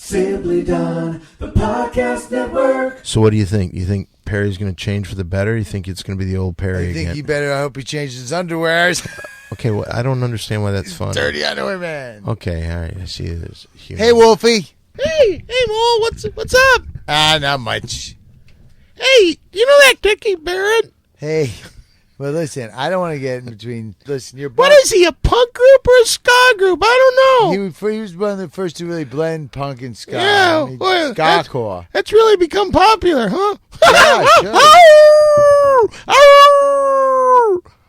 Simply Done, the podcast network. So what do you think? You think Perry's going to change for the better? You think it's going to be the old Perry again? I think he better. I hope he changes his underwears. Okay, well, I don't understand why that's funny. Dirty underwear man. Okay, all right. I see there's humor. Hey, Wolfie. Hey, Mo, what's up? Not much. Hey, you know that Dickie Barrett? Hey, well, listen, I don't want to get in between. Listen, you're What is he, a punk group or a ska group? I don't know. He was one of the first to really blend punk and ska. Yeah, I mean, well, ska-core. That's really become popular, huh? Yeah, sure.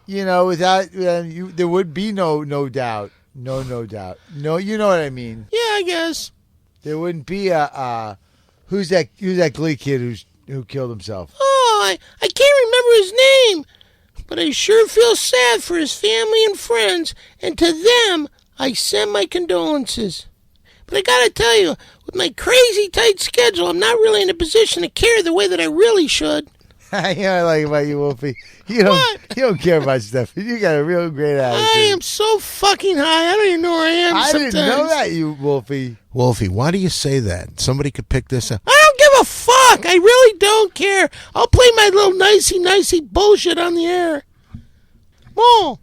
You know, without there would be no doubt. No doubt. No, you know what I mean. Yeah, I guess. There wouldn't be a who's that Glee kid who killed himself? Oh, I can't remember his name, but I sure feel sad for his family and friends, and to them, I send my condolences. But I gotta tell you, with my crazy tight schedule, I'm not really in a position to care the way that I really should. You know what I like about you, Wolfie? You don't care about stuff. You got a real great attitude. I am so fucking high, I don't even know where I am sometimes. I didn't know that, you Wolfie. Wolfie, why do you say that? Somebody could pick this up. I don't give a fuck. I really don't care. I'll play my little nicey bullshit on the air. Mo,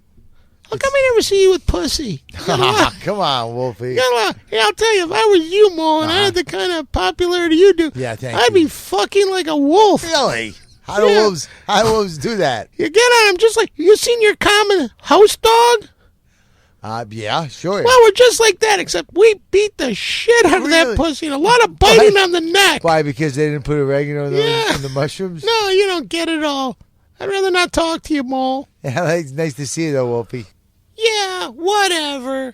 how come I never see you with pussy? Come on, Wolfie. Yeah, I'll tell you, if I was you, Mo, and I had the kind of popularity you do, I'd be fucking like a wolf. Really? How do wolves do that? You get on them just like, you seen your common house dog? Yeah, sure. Well, we're just like that, except we beat the shit out of that pussy. And a lot of biting on the neck. Why? Because they didn't put oregano in the mushrooms? No, you don't get it all. I'd rather not talk to you, Mo. Yeah, it's nice to see you, though, Wolfie. Yeah, whatever.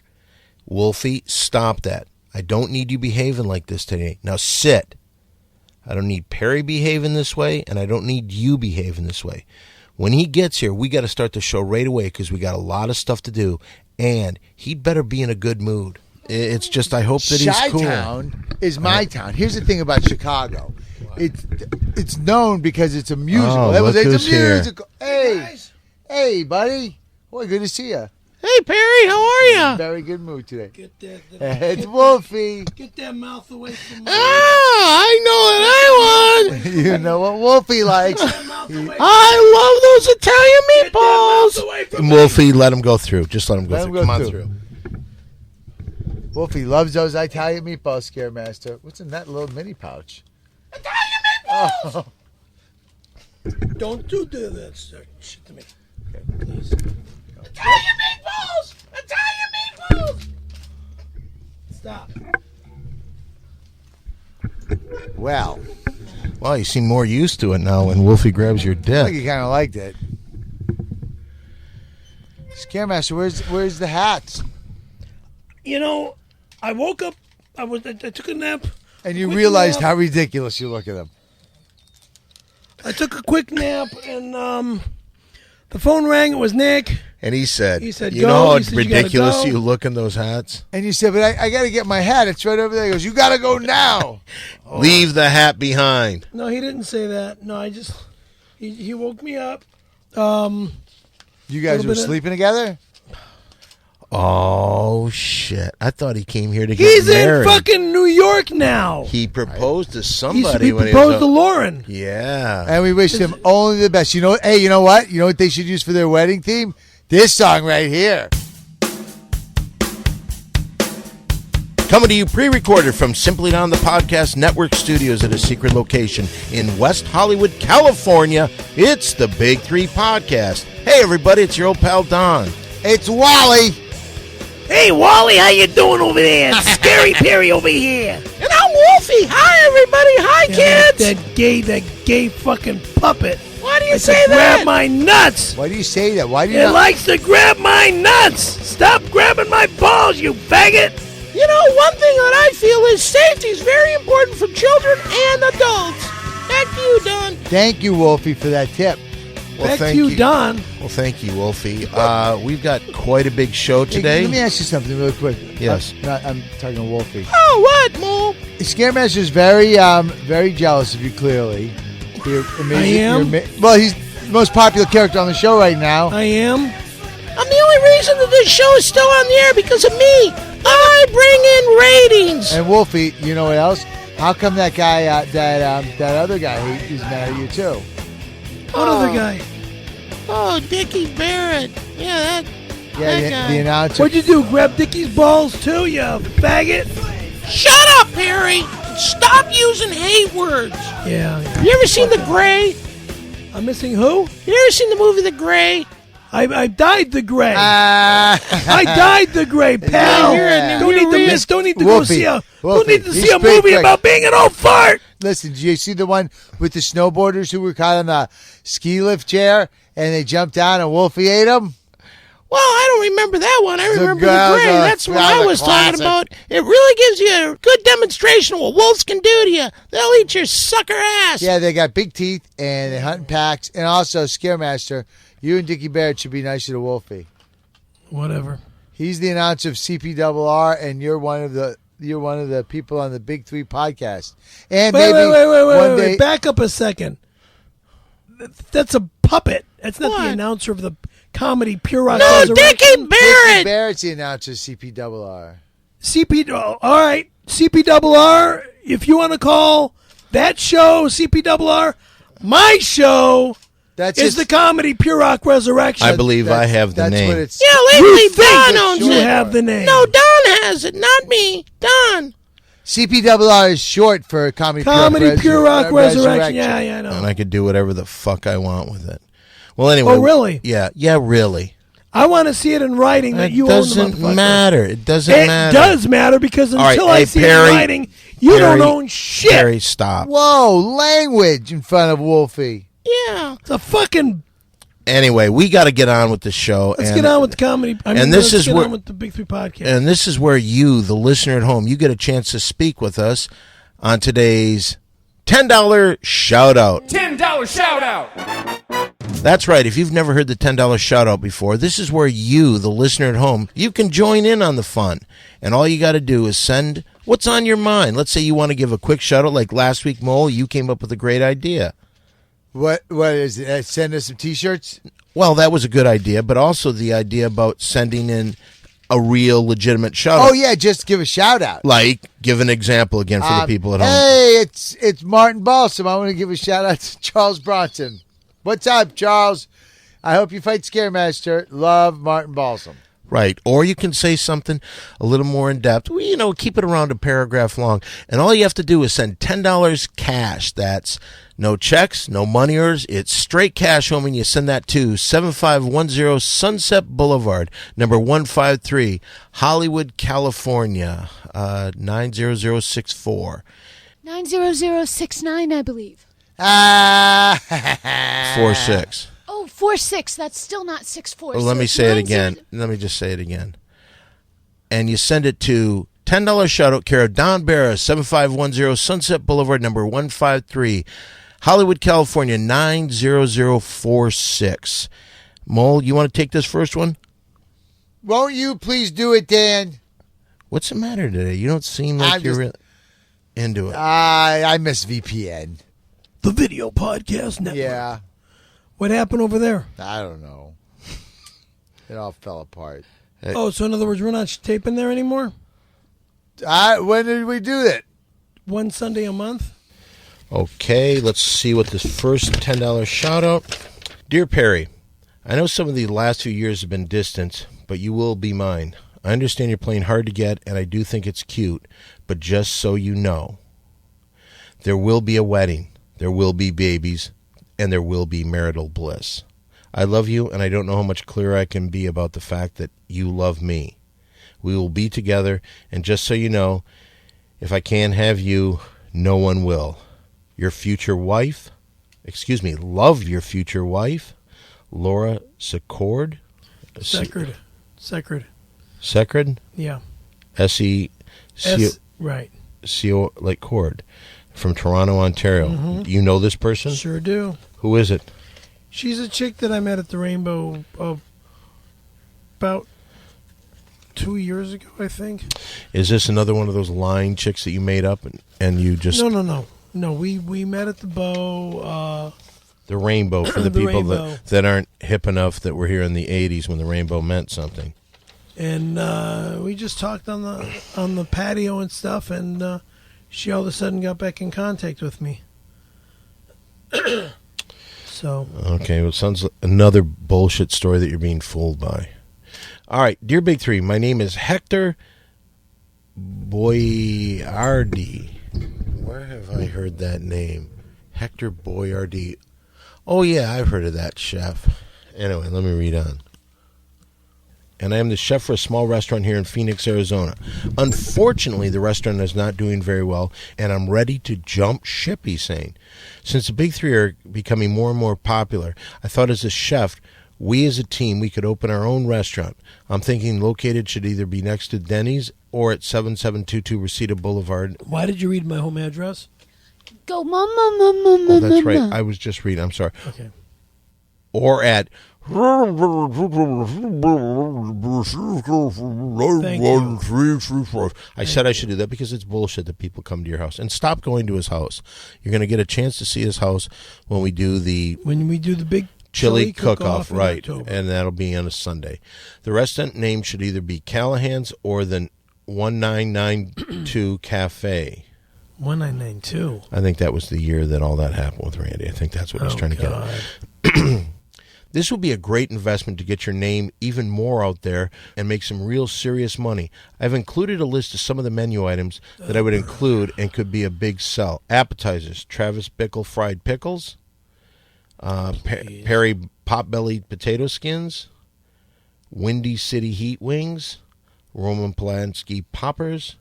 Wolfie, stop that. I don't need you behaving like this today. Now sit. I don't need Perry behaving this way, and I don't need you behaving this way. When he gets here, we got to start the show right away because we got a lot of stuff to do, and he'd better be in a good mood. It's just I hope that he's cool. Chi-Town is my town. Here's the thing about Chicago. It's known because it's a musical. Oh, look who's here. Hey, buddy. Boy, good to see you. Hey, Perry, how are you? Very good mood today. Get that, it's Wolfie. Get that mouth away from me. I know what I want. You know what Wolfie likes. I love those Italian meatballs. Wolfie, let him go through. Just let him go through. Come on through. Wolfie loves those Italian meatballs, Scaremaster. What's in that little mini pouch? Italian meatballs! Oh. Don't do that shit to me. Okay, please. Italian meatballs! Italian meatballs! Stop. Well, you seem more used to it now when Wolfie grabs your I dick. think you kind of liked it. Scaremaster, where's the hats? You know, I woke up, I took a nap. And you realized how ridiculous you look at them. I took a quick nap, and the phone rang. It was Nick. And he said, you go. know how He said, ridiculous you you look in those hats? And you said, but I got to get my hat. It's right over there. He goes, you got to go now. Leave the hat behind. No, he didn't say that. No, he woke me up. You guys were sleeping together? Oh, shit. I thought he came here to get married. He's in fucking New York now. He proposed to somebody. He proposed to Lauren. Yeah. And we wish him only the best. You know what? You know what they should use for their wedding theme? This song right here. Coming to you pre-recorded from Simply Down the Podcast Network Studios at a secret location in West Hollywood, California. It's the Big Three Podcast. Hey, everybody, it's your old pal Don. It's Wally. Hey, Wally, how you doing over there? It's Scary Perry over here. And I'm Wolfie. Hi, everybody. Hi, kids. That gay fucking puppet. Why do you say that? Grab my nuts. Why do you say that? Why do you? It likes to grab my nuts. Stop grabbing my balls, you faggot. You know, one thing that I feel is safety is very important for children and adults. Back to you, Don. Thank you, Wolfie, for that tip. Back to you, Don. Well, thank you, Wolfie. We've got quite a big show today. Hey, let me ask you something real quick. Yes. I'm talking to Wolfie. Oh, what, Mo? Scaremaster's very jealous of you, clearly. You're amazing. I am? He's the most popular character on the show right now. I am? I'm the only reason that this show is still on the air because of me. I bring in ratings. And Wolfie, you know what else? How come that guy, that other guy, he's mad at you too? What other guy? Oh, Dickie Barrett. Yeah, that guy. The announcer. What'd you do? Grab Dickie's balls too, you faggot? Shut up, Perry. Stop using hate words. Yeah. You ever seen The Gray? I'm missing who? You ever seen the movie The Gray? I dyed the gray. I dyed the gray, pal. Yeah. Don't need to Wolfie, don't need to he's see a straight movie quick. about being an old fart. Listen, did you see the one with the snowboarders who were caught on the ski lift chair and they jumped down and Wolfie ate them? Well, I don't remember that one. I remember girl- The Gray. the- That's what that I was a was talking classic. about. It really gives you a good demonstration of what wolves can do to you. They'll eat your sucker ass. Yeah, they got big teeth and they hunt in packs. And also, Scaremaster, you and Dickie Barrett should be nicer to Wolfie. Whatever. He's the announcer of CPRR, and you're one of the people on the Big Three podcast. And Wait, maybe one wait. day, Back up a second. That's a puppet. That's not What? the announcer of the comedy Pure Rock. No, Resurrection. Dickie Dickie Barrett. Barrett's the announcer of CPRR. All right, CPRR. If you want to call that show CPRR, my show That's is the comedy Pure Rock Resurrection. I believe I have the that's name. What it's, Yeah, You lately think Don that owns you it. have the name. No, Don has it, not me. Don. CPRR is short for comedy Pure Rock Resurrection. Yeah, I And know. I could do whatever the fuck I want with it. Well, anyway. Oh, really? Yeah, really. I want to see it in writing that It you own the doesn't motherfucker. matter. It doesn't It matter. does matter because All right, until I hey, see Perry, it in writing, you don't Perry, own shit. Perry, stop. Whoa, language in front of Wolfie. Yeah. It's a fucking. Anyway, we got to get on with the show. Let's get on with the comedy. this is get where- on with the Big Three podcast. And this is where you, the listener at home, you get a chance to speak with us on today's $10 shout out. $10 shout out. That's right. If you've never heard the $10 shout out before, this is where you, the listener at home, you can join in on the fun. And all you got to do is send what's on your mind. Let's say you want to give a quick shout out like last week, Mole, you came up with a great idea. What is it? Send us some T-shirts. Well, that was a good idea, but also the idea about sending in a real legitimate shout out. Oh yeah, just give a shout out. Like, give an example again for the people at home. Hey, it's Martin Balsam. I want to give a shout out to Charles Bronson. What's up, Charles? I hope you fight Scaremaster. Love, Martin Balsam. Right. Or you can say something a little more in depth. Well, keep it around a paragraph long. And all you have to do is send $10 cash. That's no checks, no money orders. It's straight cash home, and you send that to 7510 Sunset Boulevard, number 153, Hollywood, California, 90064. 90069, I believe. 46. Oh, 46. That's still not 64. Well, so let me it's say it 90 again. Let me just say it again. And you send it to $10 shout out care of Don Barra, 7510 Sunset Boulevard, number 153, Hollywood, California, 90046. Mole, you want to take this first one? Won't you please do it, Dan? What's the matter today? You don't seem like I'm you're just- really into it. I miss VPN. the Video Podcast Network. Yeah, What happened over there? I don't know. It all fell apart. Oh, so in other words, we're not taping there anymore? When did we do that? One Sunday a month? Okay, let's see what this first $10 shout out. Dear Perry, I know some of the last few years have been distant, but you will be mine. I understand you're playing hard to get, and I do think it's cute, but just so you know, there will be a wedding, there will be babies, and there will be marital bliss. I love you, and I don't know how much clearer I can be about the fact that you love me. We will be together, and just so you know, if I can't have you, no one will. Your future wife, love your future wife, Laura Secord. Secret. Secred? Yeah. S-E-C-O, Right. C-O, like cord, from Toronto, Ontario. Mm-hmm. Do you know this person? Sure do. Who is it? She's a chick that I met at the Rainbow about 2 years ago, I think. Is this another one of those lying chicks that you made up and you just... No. We met at the Bow. The Rainbow, for the The people Rainbow. that aren't hip enough that were here in the 80s when the Rainbow meant something. And we just talked on the patio and stuff, and she all of a sudden got back in contact with me. So why did you read my home address? Go, mama. Oh, that's right. I was just reading. I'm sorry. Okay. Or at Thank I said I should do that because it's bullshit that people come to your house. And stop going to his house. You're going to get a chance to see his house when we do the big chili cook-off, in right? October. And that'll be on a Sunday. The restaurant name should either be Callahan's or the 1992 Cafe. 1992. I think that was the year that all that happened with Randy. I think that's what he's trying to get at. This will be a great investment to get your name even more out there and make some real serious money. I've included a list of some of the menu items that I would include and could be a big sell. Appetizers, Travis Bickle fried pickles, Perry pot-bellied potato skins, Windy City heat wings, Roman Polanski poppers,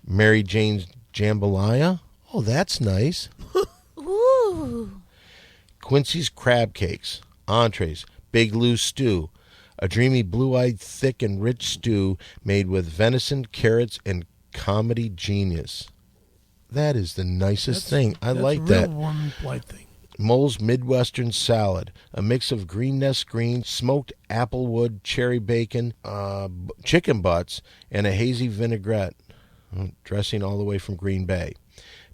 Mary Jane's jambalaya. Oh, that's nice. Ooh. Quincy's crab cakes, entrees, Big Lou's stew, a dreamy blue-eyed, thick and rich stew made with venison, carrots, and comedy genius. That is the nicest thing. I like that. Warm, light thing. Mole's Midwestern salad, a mix of green nest greens, smoked applewood, cherry bacon, chicken butts, and a hazy vinaigrette, dressing all the way from Green Bay.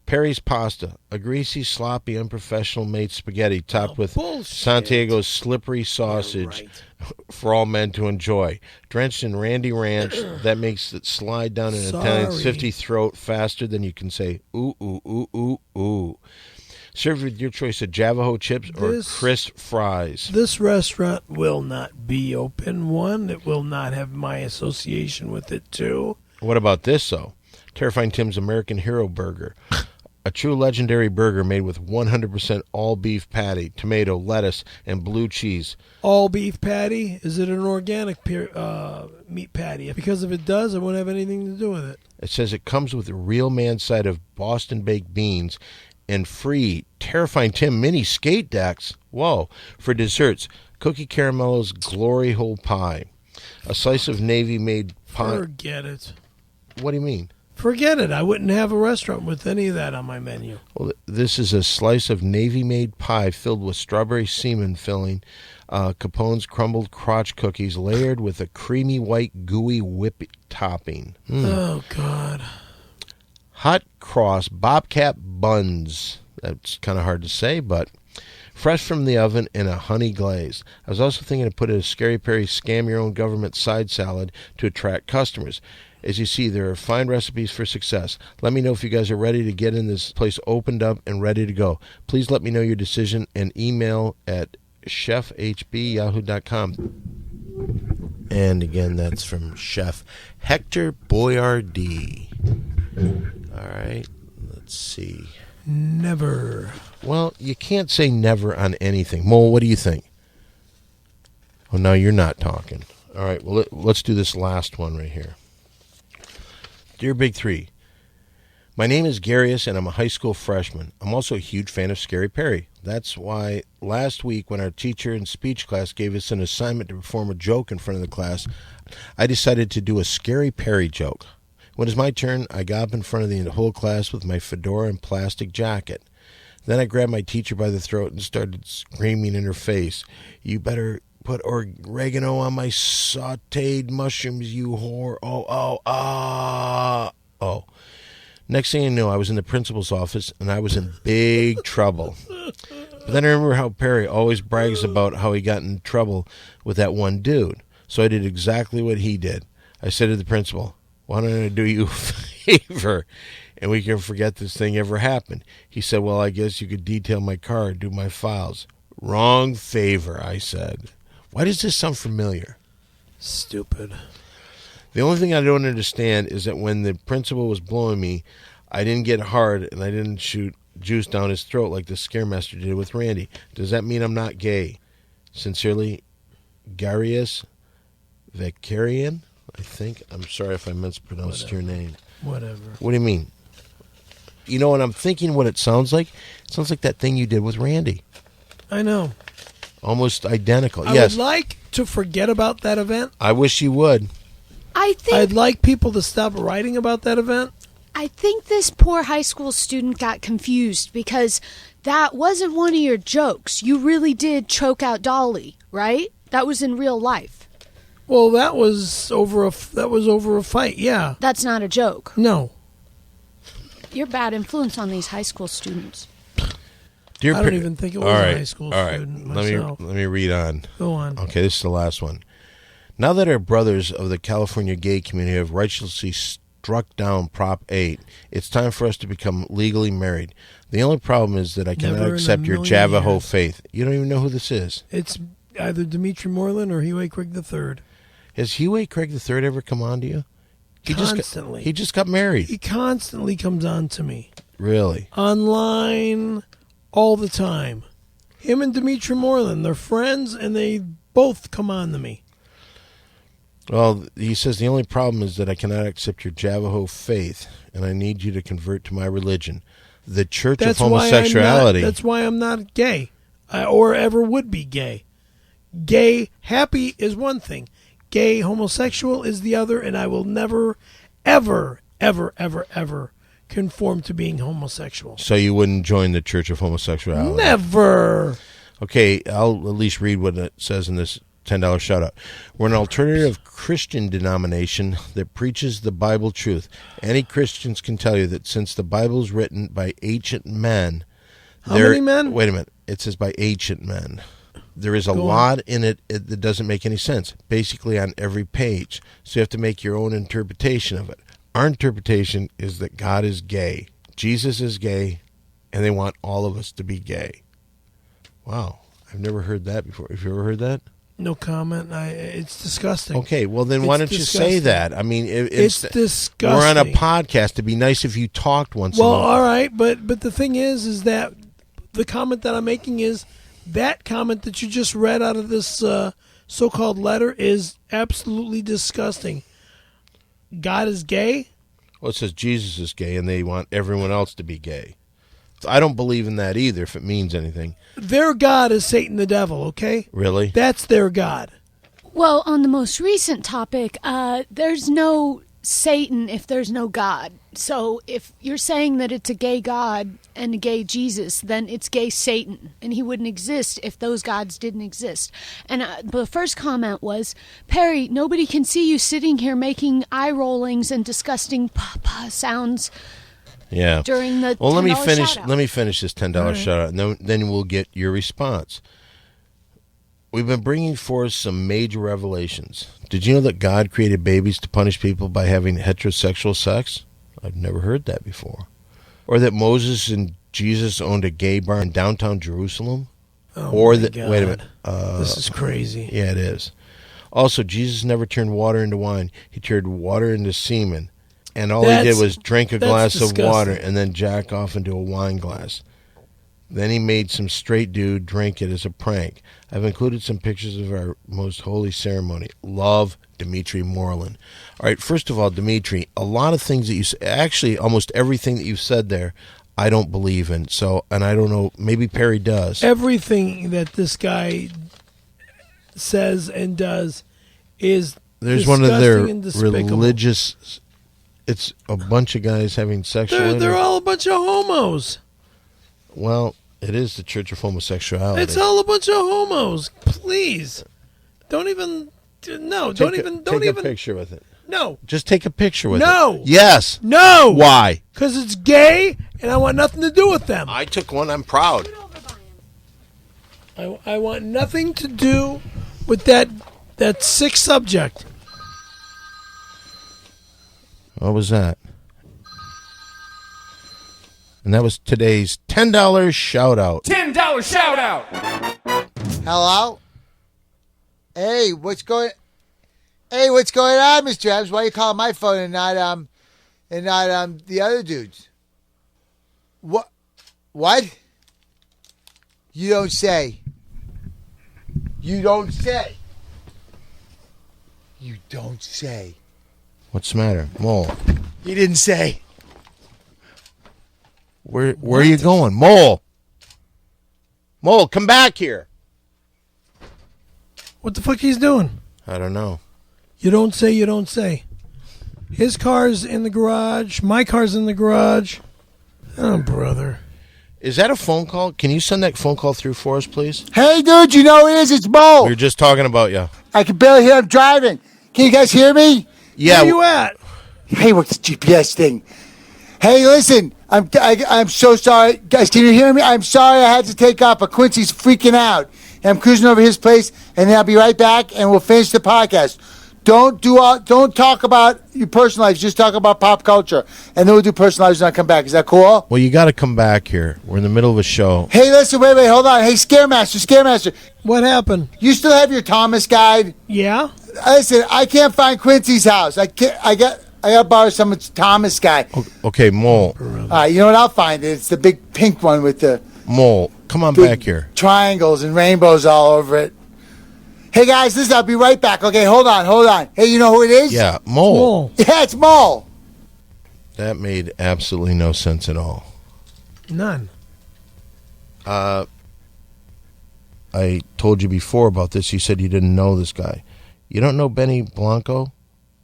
Perry's pasta, a greasy, sloppy, unprofessional made spaghetti topped with bullshit. Santiago's slippery sausage for all men to enjoy. Drenched in Randy Ranch, that makes it slide down an Italian's 50 throat faster than you can say, ooh, ooh, ooh, ooh, ooh. Served with your choice of Javaho chips or crisp fries. This restaurant will not be open. One, it will not have my association with it. Two. What about this, though? Terrifying Tim's American Hero Burger. A true legendary burger made with 100% all-beef patty, tomato, lettuce, and blue cheese. All beef patty? Is it an organic meat patty? Because if it does, it won't have anything to do with it. It says it comes with a real man's side of Boston baked beans and free Terrifying Tim mini skate decks. Whoa. For desserts, Cookie Caramello's Glory Hole Pie. A slice of Navy-made pie. Forget it. What do you mean? Forget it. I wouldn't have a restaurant with any of that on my menu. Well, this is a slice of Navy-made pie filled with strawberry semen filling, Capone's crumbled crotch cookies layered with a creamy white gooey whip topping. Oh, God. Hot cross Bobcat buns. That's kind of hard to say, but fresh from the oven in a honey glaze. I was also thinking to put a Scary Perry Scam Your Own Government side salad to attract customers. As you see, there are fine recipes for success. Let me know if you guys are ready to get in this place opened up and ready to go. Please let me know your decision and email at chefhb@yahoo.com. And again, that's from Chef Hector Boyardee. All right, let's see. Never. Well, you can't say never on anything. Mole, what do you think? Oh, no, you're not talking. All right, well, let's do this last one right here. Dear Big Three, my name is Garius, and I'm a high school freshman. I'm also a huge fan of Scary Perry. That's why last week when our teacher in speech class gave us an assignment to perform a joke in front of the class, I decided to do a Scary Perry joke. When it was my turn, I got up in front of the whole class with my fedora and plastic jacket. Then I grabbed my teacher by the throat and started screaming in her face, "You better put oregano on my sautéed mushrooms, you whore. Oh. Next thing I knew, I was in the principal's office, and I was in big trouble. But then I remember how Perry always brags about how he got in trouble with that one dude. So I did exactly what he did. I said to the principal, why don't I do you a favor and we can forget this thing ever happened? He said, well, I guess you could detail my car, do my files. Wrong favor, I said. Why does this sound familiar? Stupid. The only thing I don't understand is that when the principal was blowing me, I didn't get hard and I didn't shoot juice down his throat like the Scaremaster did with Randy. Does that mean I'm not gay? Sincerely, Garius Vecarian, I think. I'm sorry if I mispronounced your name. Whatever. What do you mean? You know, and I'm thinking what it sounds like. It sounds like that thing you did with Randy. I know. Almost identical. I Yes. would like to forget about that event. I wish you would. I'd like people to stop writing about that event. I think this poor high school student got confused because that wasn't one of your jokes. You really did choke out Dolly, right? That was in real life. Well, that was over a fight. Yeah. That's not a joke. No. You're bad influence on these high school students. Dear I don't even think it was a high school student myself. Let me read on. Go on. Okay, this is the last one. Now that our brothers of the California gay community have righteously struck down Prop 8, it's time for us to become legally married. The only problem is that I cannot Never in a accept your million Javaho years. faith. You don't even know who this is. It's either Dimitri Moreland or Huey Craig III. Has Huey Craig III ever come on to you? Constantly. He just got married. He constantly comes on to me. Really? Online, all the time. Him and Dimitri Moreland, they're friends, and they both come on to me. Well, he says the only problem is that I cannot accept your Javaho faith, and I need you to convert to my religion, the Church of Homosexuality. That's why I'm not gay, or ever would be gay. Gay, happy is one thing. Gay, homosexual is the other, and I will never, ever, ever, ever, ever conform to being homosexual. So you wouldn't join the Church of Homosexuality? Never. Okay, I'll at least read what it says in this $10 shout out. We're an alternative Christian denomination that preaches the Bible truth. Any Christians can tell you that since the Bible is written by ancient men. How many men? Wait a minute. It says by ancient men. There is a Go lot in it that doesn't make any sense, basically on every page. So you have to make your own interpretation of it. Our interpretation is that God is gay, Jesus is gay, and they want all of us to be gay. Wow. I've never heard that before. Have you ever heard that? No comment. It's disgusting. Okay, well then why don't you say that? I mean, it's disgusting. We're on a podcast. It'd be nice if you talked once Well, in a while. all right, but the thing is that the comment that I'm making is that comment that you just read out of this so-called letter is absolutely disgusting. God is gay? Well, it says Jesus is gay, and they want everyone else to be gay. I don't believe in that either, if it means anything. Their God is Satan the devil, okay? Really? That's their God. Well, on the most recent topic, there's no Satan if there's no God. So if you're saying that it's a gay God and a gay Jesus, then it's gay Satan, and he wouldn't exist if those gods didn't exist. And the first comment was, Perry, nobody can see you sitting here making eye rollings and disgusting pa-pa sounds. Yeah. During the well, let me $10 finish. shout-out. Let me finish this $10 shout out, and then we'll get your response. We've been bringing forth some major revelations. Did you know that God created babies to punish people by having heterosexual sex? I've never heard that before. Or that Moses and Jesus owned a gay bar in downtown Jerusalem? Oh, or my that God. wait a minute. This is crazy. Yeah, it is. Also, Jesus never turned water into wine. He turned water into semen. And all he did was drink a glass of water and then jack off into a wine glass. Then he made some straight dude drink it as a prank. I've included some pictures of our most holy ceremony. Love, Dimitri Moreland. All right, first of all, Dimitri, a lot of things that you actually almost everything that you've said there, I don't believe in. So, and I don't know, maybe Perry does. Everything that this guy says and does is There's one of their and despicable. religious. It's a bunch of guys having sexual. They're all a bunch of homos. Well, it is the Church of Homosexuality. It's all a bunch of homos. Please, don't even. No, don't even. Take a picture with it. No. Just take a picture with it. No. Yes. No. Why? Because it's gay, and I want nothing to do with them. I took one. I'm proud. I want nothing to do with that That's sick subject. What was that? And that was today's $10 shout out. $10 shout out. Hello? Hey, what's going on, Mr. Adams? Why are you calling my phone and not the other dudes? What? You don't say. You don't say. You don't say. What's the matter? Mole. He didn't say. Where are you going? Mole, come back here. What the fuck he's doing? I don't know. You don't say, you don't say. His car's in the garage. My car's in the garage. Oh, brother. Is that a phone call? Can you send that phone call through for us, please? Hey, dude, you know who it is? It's Mo. We were just talking about you. I can barely hear him driving. Can you guys hear me? Yeah. Where you at? Hey, what's the GPS thing? Hey, listen, I'm so sorry. Guys, can you hear me? I'm sorry I had to take off, but Quincy's freaking out. And I'm cruising over his place, and then I'll be right back, and we'll finish the podcast. Don't talk about your personal lives. Just talk about pop culture. And then we'll do personal lives when I come back. Is that cool? Well, you got to come back here. We're in the middle of a show. Hey, listen, wait, hold on. Hey, Scaremaster. What happened? You still have your Thomas guide? Yeah? Listen, I can't find Quincy's house. I got to borrow someone's Thomas guy. Okay, Mole. You know what? I'll find it. It's the big pink one with the Mole, come on big back here. triangles and rainbows all over it. Hey, guys, listen, I'll be right back. Okay, hold on. Hey, you know who it is? Yeah, Mole. Yeah, it's Mole. That made absolutely no sense at all. None. I told you before about this. You said you didn't know this guy. You don't know Benny Blanco?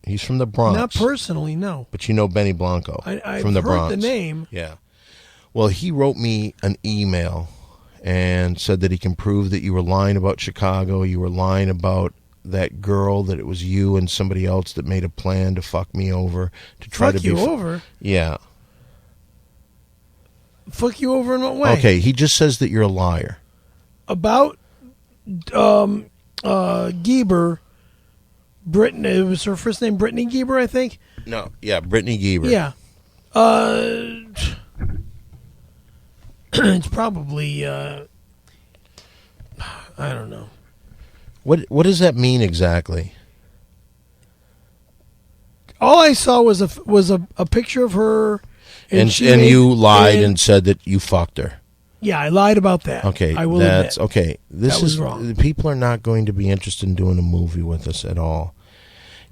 He's from the Bronx. Not personally, no. But you know Benny Blanco I've from the heard Bronx. the name. Yeah. Well, he wrote me an email and said that he can prove that you were lying about Chicago. You were lying about that girl, that it was you and somebody else that made a plan to fuck me over. To try Fuck to you be over? Yeah. Fuck you over in what way? Okay, he just says that you're a liar. About Gieber, Brittany, it was her first name Brittany Gieber, I think? No, yeah, Brittany Gieber. Yeah. It's probably, I don't know. What does that mean exactly? All I saw was a picture of her, And she and made- you lied and said that you fucked her. Yeah, I lied about that. Okay, I will that's admit. okay. This That was is wrong. people are not going to be interested in doing a movie with us at all.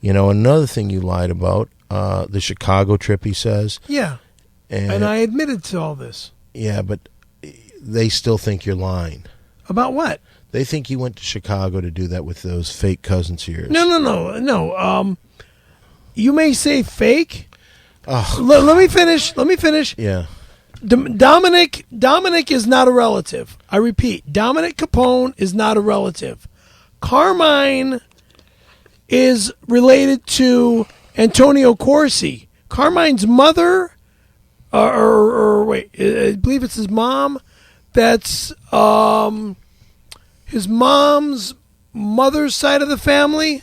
You know, another thing you lied about, the Chicago trip. He says, Yeah, and I admitted to all this. yeah, but they still think you're lying. About what? They think you went to Chicago to do that with those fake cousins of yours. No. You may say fake. Oh, Let me finish. yeah. Dominic is not a relative. I repeat, Dominic Capone is not a relative. Carmine is related to Antonio Corsi. Carmine's mother, or wait, I believe it's his mom. That's his mom's mother's side of the family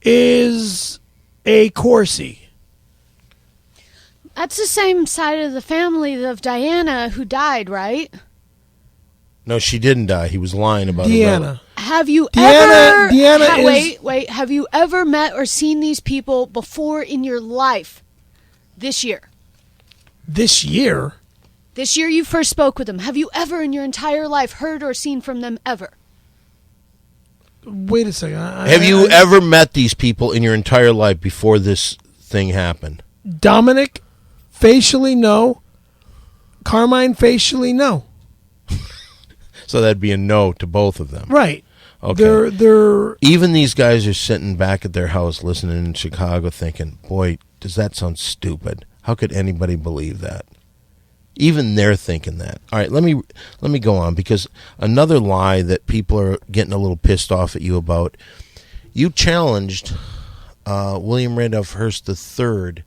is a Corsi. That's the same side of the family of Diana who died, right? No, she didn't die. He was lying about Deanna. Have you Deanna- ever... Deanna is- Wait. Have you ever met or seen these people before in your life this year? This year? This year you first spoke with them. Have you ever in your entire life heard or seen from them ever? Wait a second. Have you ever met these people in your entire life before this thing happened? Dominic, facially, no. Carmine, facially, no. So that'd be a no to both of them. Right. Okay. They're Even these guys are sitting back at their house listening in Chicago thinking, boy, does that sound stupid? How could anybody believe that? Even they're thinking that. All right, let me go on, because another lie that people are getting a little pissed off at you about, you challenged William Randolph Hearst III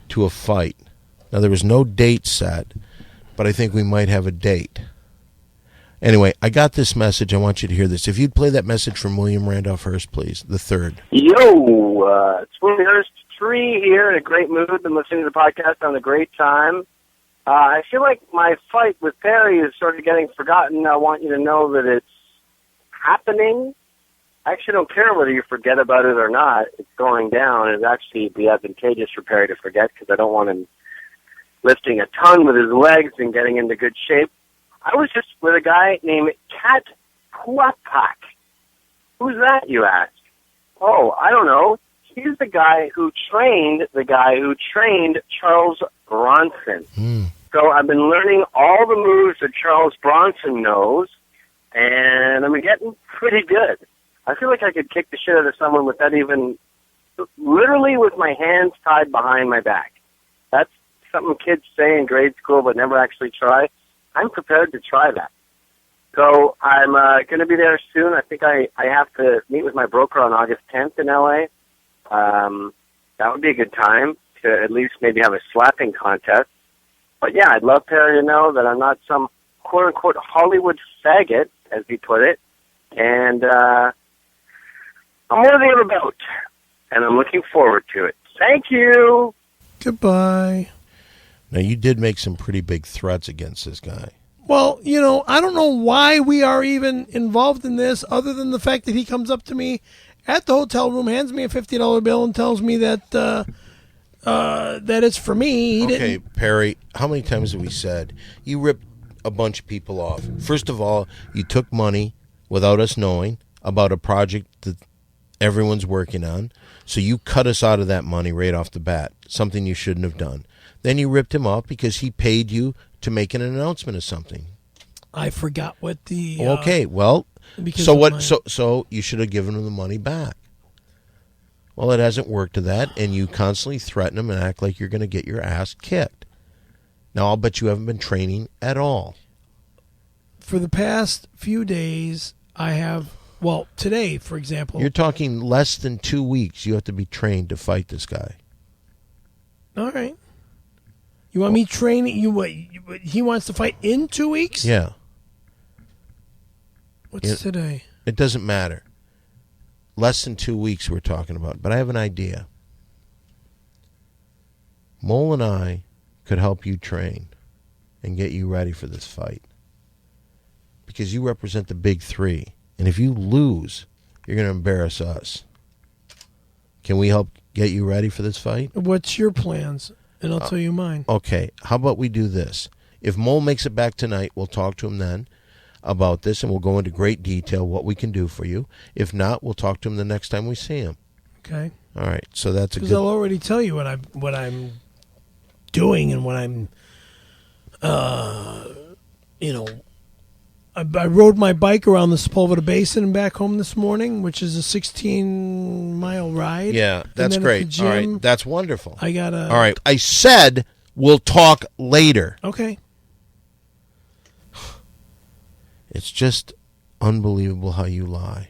to a fight. Now, there was no date set, but I think we might have a date. Anyway, I got this message. I want you to hear this. If you'd play that message from William Randolph Hearst, please, the third. Yo, it's William Hearst 3 here in a great mood. Been listening to the podcast, having a great time. I feel like my fight with Perry is sort of getting forgotten. I want you to know that it's happening. I actually don't care whether you forget about it or not. It's going down. It'd actually be advantageous for Perry to forget because I don't want him lifting a ton with his legs and getting into good shape. I was just with a guy named Kat Puapak. Who's that, you ask? Oh, I don't know. He's the guy who trained Charles Bronson. So I've been learning all the moves that Charles Bronson knows, and I'm getting pretty good. I feel like I could kick the shit out of someone without even, literally with my hands tied behind my back. That's something kids say in grade school but never actually try. I'm prepared to try that. So I'm going to be there soon. I think I have to meet with my broker on August 10th in L.A. That would be a good time to at least maybe have a slapping contest. But yeah, I'd love Perry to know that I'm not some quote-unquote Hollywood faggot, as he put it. And I'm worthy of a bout. And I'm looking forward to it. Thank you. Goodbye. Now, you did make some pretty big threats against this guy. Well, I don't know why we are even involved in this other than the fact that he comes up to me at the hotel room, hands me a $50 bill, and tells me that that it's for me. Okay, Perry, how many times have we said you ripped a bunch of people off? First of all, you took money without us knowing about a project that everyone's working on, so you cut us out of that money right off the bat, something you shouldn't have done. Then you ripped him off because he paid you to make an announcement of something. I forgot what the... okay, well, so what? So you should have given him the money back. Well, it hasn't worked to that, and you constantly threaten him and act like you're going to get your ass kicked. Now, I'll bet you haven't been training at all. For the past few days, I have... Well, today, for example... You're talking less than 2 weeks you have to be trained to fight this guy. All right. You want me training? He wants to fight in 2 weeks? Yeah. What's today? It doesn't matter. Less than 2 weeks we're talking about. But I have an idea. Mole and I could help you train and get you ready for this fight. Because you represent the big three. And if you lose, you're going to embarrass us. Can we help get you ready for this fight? What's your plans? And I'll tell you mine. Okay. How about we do this? If Mole makes it back tonight, we'll talk to him then about this, and we'll go into great detail what we can do for you. If not, we'll talk to him the next time we see him. Okay. All right. So that's a good... Because I'll already tell you what I'm doing and what I'm, I rode my bike around the Sepulveda Basin and back home this morning, which is a 16-mile ride. Yeah, that's great. Gym, all right, that's wonderful. All right, I said we'll talk later. Okay. It's just unbelievable how you lie.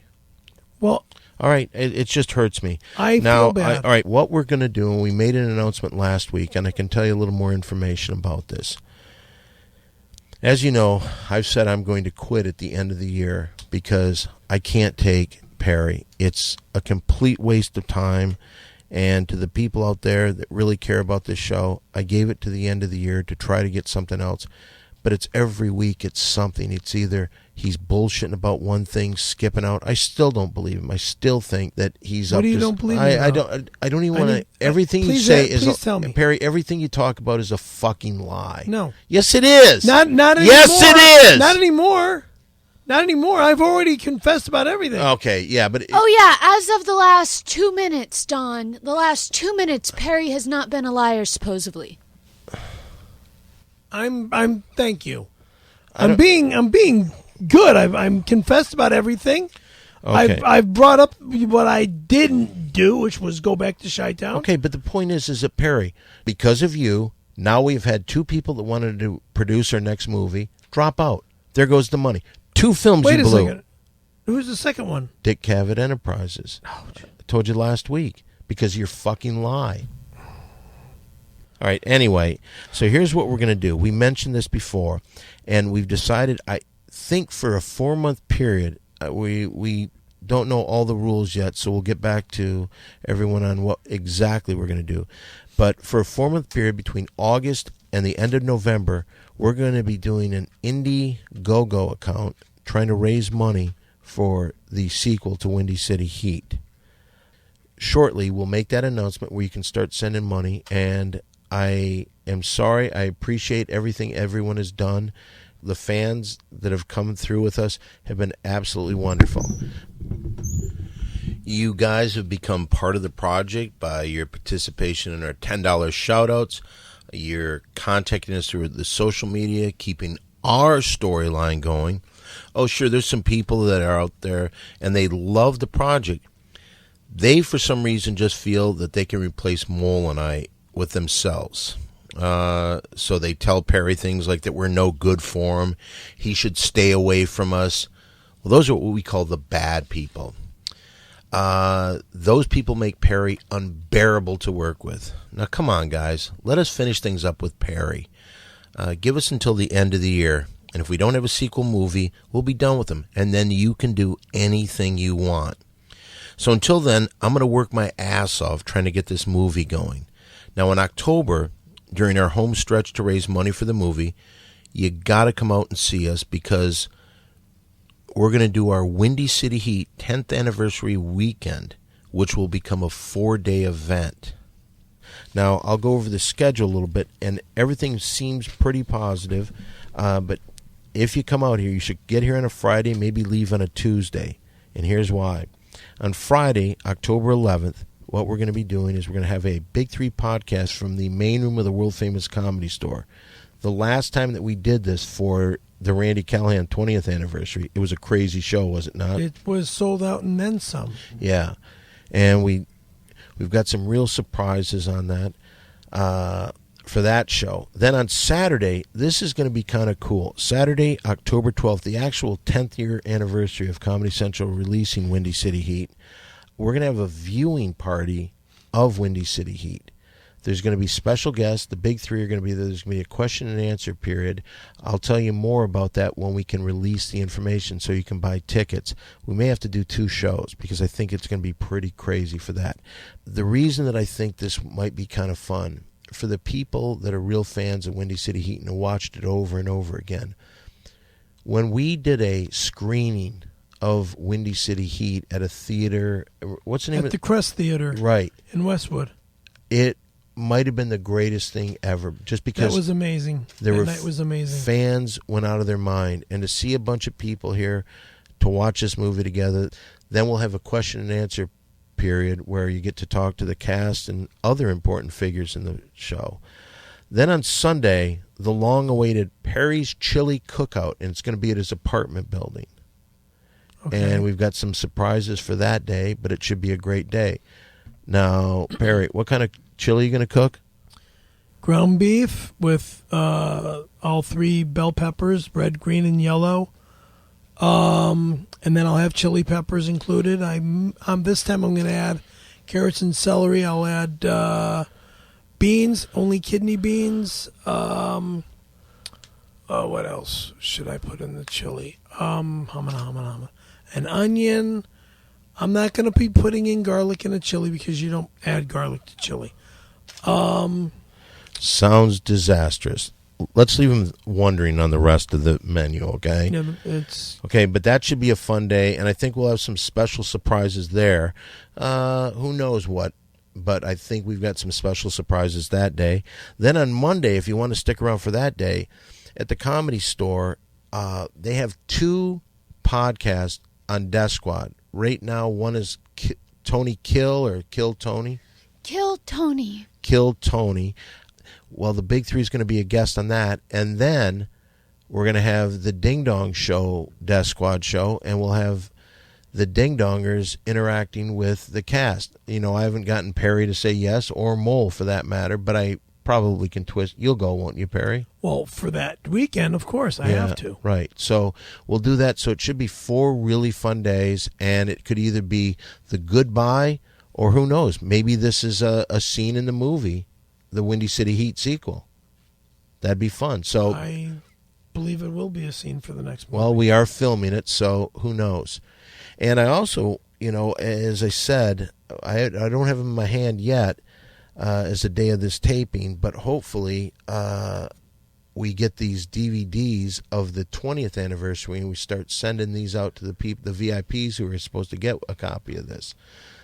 Well... All right, it just hurts me. I feel bad. All right, what we're going to do, and we made an announcement last week, and I can tell you a little more information about this. As you know, I've said I'm going to quit at the end of the year because I can't take Perry. It's a complete waste of time, and to the people out there that really care about this show, I gave it to the end of the year to try to get something else. But it's every week it's something. It's either he's bullshitting about one thing, skipping out. I still don't believe him. I still think that he's what up to... What do you don't believe I don't even want to... Everything you say is... Please tell me. Perry, everything you talk about is a fucking lie. No. Yes, it is. Not anymore. Yes, it is. Not anymore. Not anymore. I've already confessed about everything. Okay, yeah, but... as of the last 2 minutes, Don, the last 2 minutes, Perry has not been a liar, supposedly. Thank you. I'm being good. I'm confessed about everything. Okay. I've brought up what I didn't do, which was go back to Chi-Town. Okay, but the point is that Perry, because of you, now we've had 2 people that wanted to produce our next movie drop out. There goes the money. 2 films Wait you a blew. second. Who's the second one? Dick Cavett Enterprises. I told you last week because of your fucking lie. All right, anyway, so here's what we're going to do. We mentioned this before, and we've decided think for a 4-month period, we don't know all the rules yet, so we'll get back to everyone on what exactly we're going to do. But for a 4-month period between August and the end of November, we're going to be doing an Indiegogo account trying to raise money for the sequel to Windy City Heat. Shortly, we'll make that announcement where you can start sending money, and I am sorry. I appreciate everything everyone has done. The fans that have come through with us have been absolutely wonderful. You guys have become part of the project by your participation in our $10 shout-outs. You're contacting us through the social media, keeping our storyline going. Oh, sure, there's some people that are out there, and they love the project. They, for some reason, just feel that they can replace Mole and I with themselves. So they tell Perry things like that we're no good for him. He should stay away from us. Well, those are what we call the bad people. Those people make Perry unbearable to work with. Now, come on, guys. Let us finish things up with Perry. Give us until the end of the year. And if we don't have a sequel movie, we'll be done with him. And then you can do anything you want. So until then, I'm going to work my ass off trying to get this movie going. Now, in October, during our home stretch to raise money for the movie, you got to come out and see us because we're going to do our Windy City Heat 10th anniversary weekend, which will become a 4-day event. Now, I'll go over the schedule a little bit, and everything seems pretty positive, but if you come out here, you should get here on a Friday, maybe leave on a Tuesday, and here's why. On Friday, October 11th, what we're going to be doing is we're going to have a Big 3 podcast from the main room of the world-famous Comedy Store. The last time that we did this for the Randy Callahan 20th anniversary, it was a crazy show, was it not? It was sold out and then some. Yeah, and we've got some real surprises on that for that show. Then on Saturday, this is going to be kind of cool. Saturday, October 12th, the actual 10th year anniversary of Comedy Central releasing Windy City Heat. We're going to have a viewing party of Windy City Heat. There's going to be special guests. The Big 3 are going to be there. There's going to be a question and answer period. I'll tell you more about that when we can release the information so you can buy tickets. We may have to do 2 shows because I think it's going to be pretty crazy for that. The reason that I think this might be kind of fun, for the people that are real fans of Windy City Heat and have watched it over and over again, when we did a screening of Windy City Heat at a theater, what's the name of it? At the Crest Theater. Right. In Westwood. It might have been the greatest thing ever, just because that was amazing. That night was amazing. Fans went out of their mind, and to see a bunch of people here to watch this movie together. Then we'll have a question and answer period where you get to talk to the cast and other important figures in the show. Then on Sunday, the long-awaited Perry's Chili Cookout, and it's going to be at his apartment building. Okay. And we've got some surprises for that day, but it should be a great day. Now, Perry, what kind of chili are you going to cook? Ground beef with all 3 bell peppers, red, green, and yellow. And then I'll have chili peppers included. This time I'm going to add carrots and celery. I'll add beans, only kidney beans. What else should I put in the chili? An onion. I'm not going to be putting in garlic in a chili because you don't add garlic to chili. Sounds disastrous. Let's leave them wondering on the rest of the menu, okay? Yeah, it's okay, but that should be a fun day, and I think we'll have some special surprises there. Who knows what, but I think we've got some special surprises that day. Then on Monday, if you want to stick around for that day, at the Comedy Store, they have 2 podcasts on Death Squad. Right now, one is Tony Kill or Kill Tony. Kill Tony. Kill Tony. Well, the Big 3 is going to be a guest on that. And then we're going to have the Ding Dong Show, Death Squad show, and we'll have the Ding Dongers interacting with the cast. You know, I haven't gotten Perry to say yes, or Mole for that matter, but I probably can twist. You'll go, won't you, Perry? Well, for that weekend, of course, I have to. Right. So we'll do that. So it should be 4 really fun days, and it could either be the goodbye, or who knows, maybe this is a scene in the movie, the Windy City Heat sequel. That'd be fun. So believe it will be a scene for the next movie. Well, we are filming it, so who knows? And I also, as I said, I don't have it in my hand yet as the day of this taping, but hopefully we get these DVDs of the 20th anniversary and we start sending these out to the VIPs who are supposed to get a copy of this.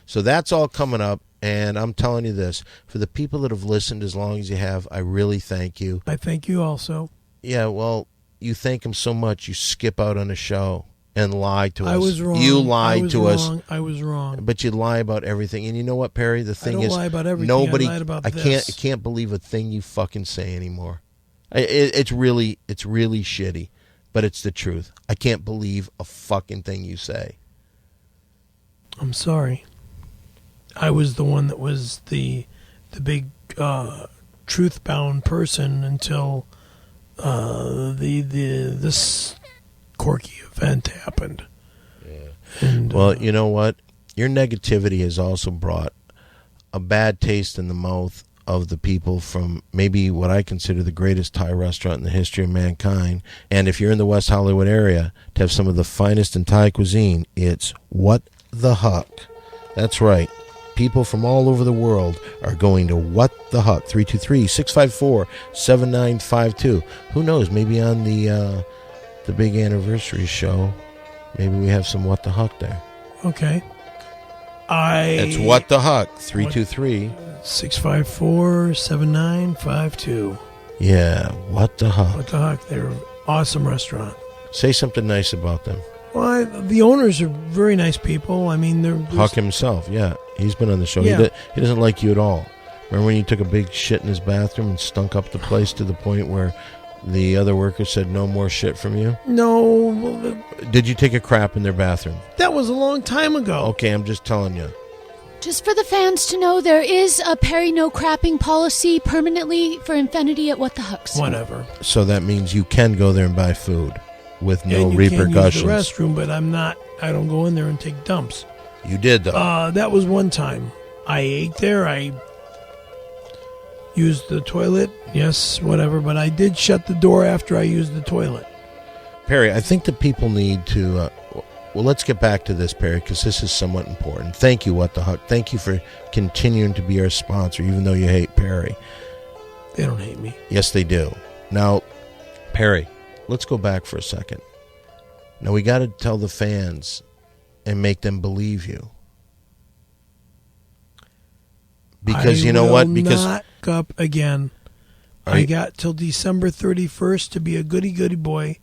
So that's all coming up, and I'm telling you this, for the people that have listened as long as you have, I really thank you. I thank you also. Yeah, well, you thank them so much, you skip out on a show and lie to us. I was wrong. You lied to us. I was wrong. But you lie about everything. And you know what, Perry? The thing I don't is, lie about everything. nobody. I lied about I this. can't believe a thing you fucking say anymore. It's really shitty, but it's the truth. I can't believe a fucking thing you say. I'm sorry. I was the one that was the big truth-bound person until this quirky event happened. Yeah. And, well, you know what? Your negativity has also brought a bad taste in the mouth of the people from maybe what I consider the greatest Thai restaurant in the history of mankind. And if you're in the West Hollywood area, to have some of the finest in Thai cuisine, it's What the Huck. That's right. People from all over the world are going to What the Huck, 323-654-7952. Who knows, maybe on the big anniversary show, maybe we have some What the Huck there. Okay. It's What the Huck, 323-654-7952. Yeah, What the Huck. What the Huck? They're an awesome restaurant. Say something nice about them. Well, the owners are very nice people. I mean, they're Huck himself, yeah. He's been on the show. Yeah. He doesn't like you at all. Remember when you took a big shit in his bathroom and stunk up the place to the point where the other workers said no more shit from you? No. Did you take a crap in their bathroom? That was a long time ago. Okay, I'm just telling you. Just for the fans to know, there is a Perry no crapping policy permanently for infinity at What the Hucks. Whatever. So that means you can go there and buy food with no and you repercussions. Can use the restroom, but I don't go in there and take dumps. You did, though. That was one time. I ate there. I used the toilet. Yes, whatever. But I did shut the door after I used the toilet. Perry, I think that people need to... well, let's get back to this, Perry, because this is somewhat important. Thank you, What the Huck. Thank you for continuing to be our sponsor, even though you hate Perry. They don't hate me. Yes, they do. Now, Perry, let's go back for a second. Now, we got to tell the fans and make them believe you. Because you know what? Because not up again. I got till December 31st to be a goody boy,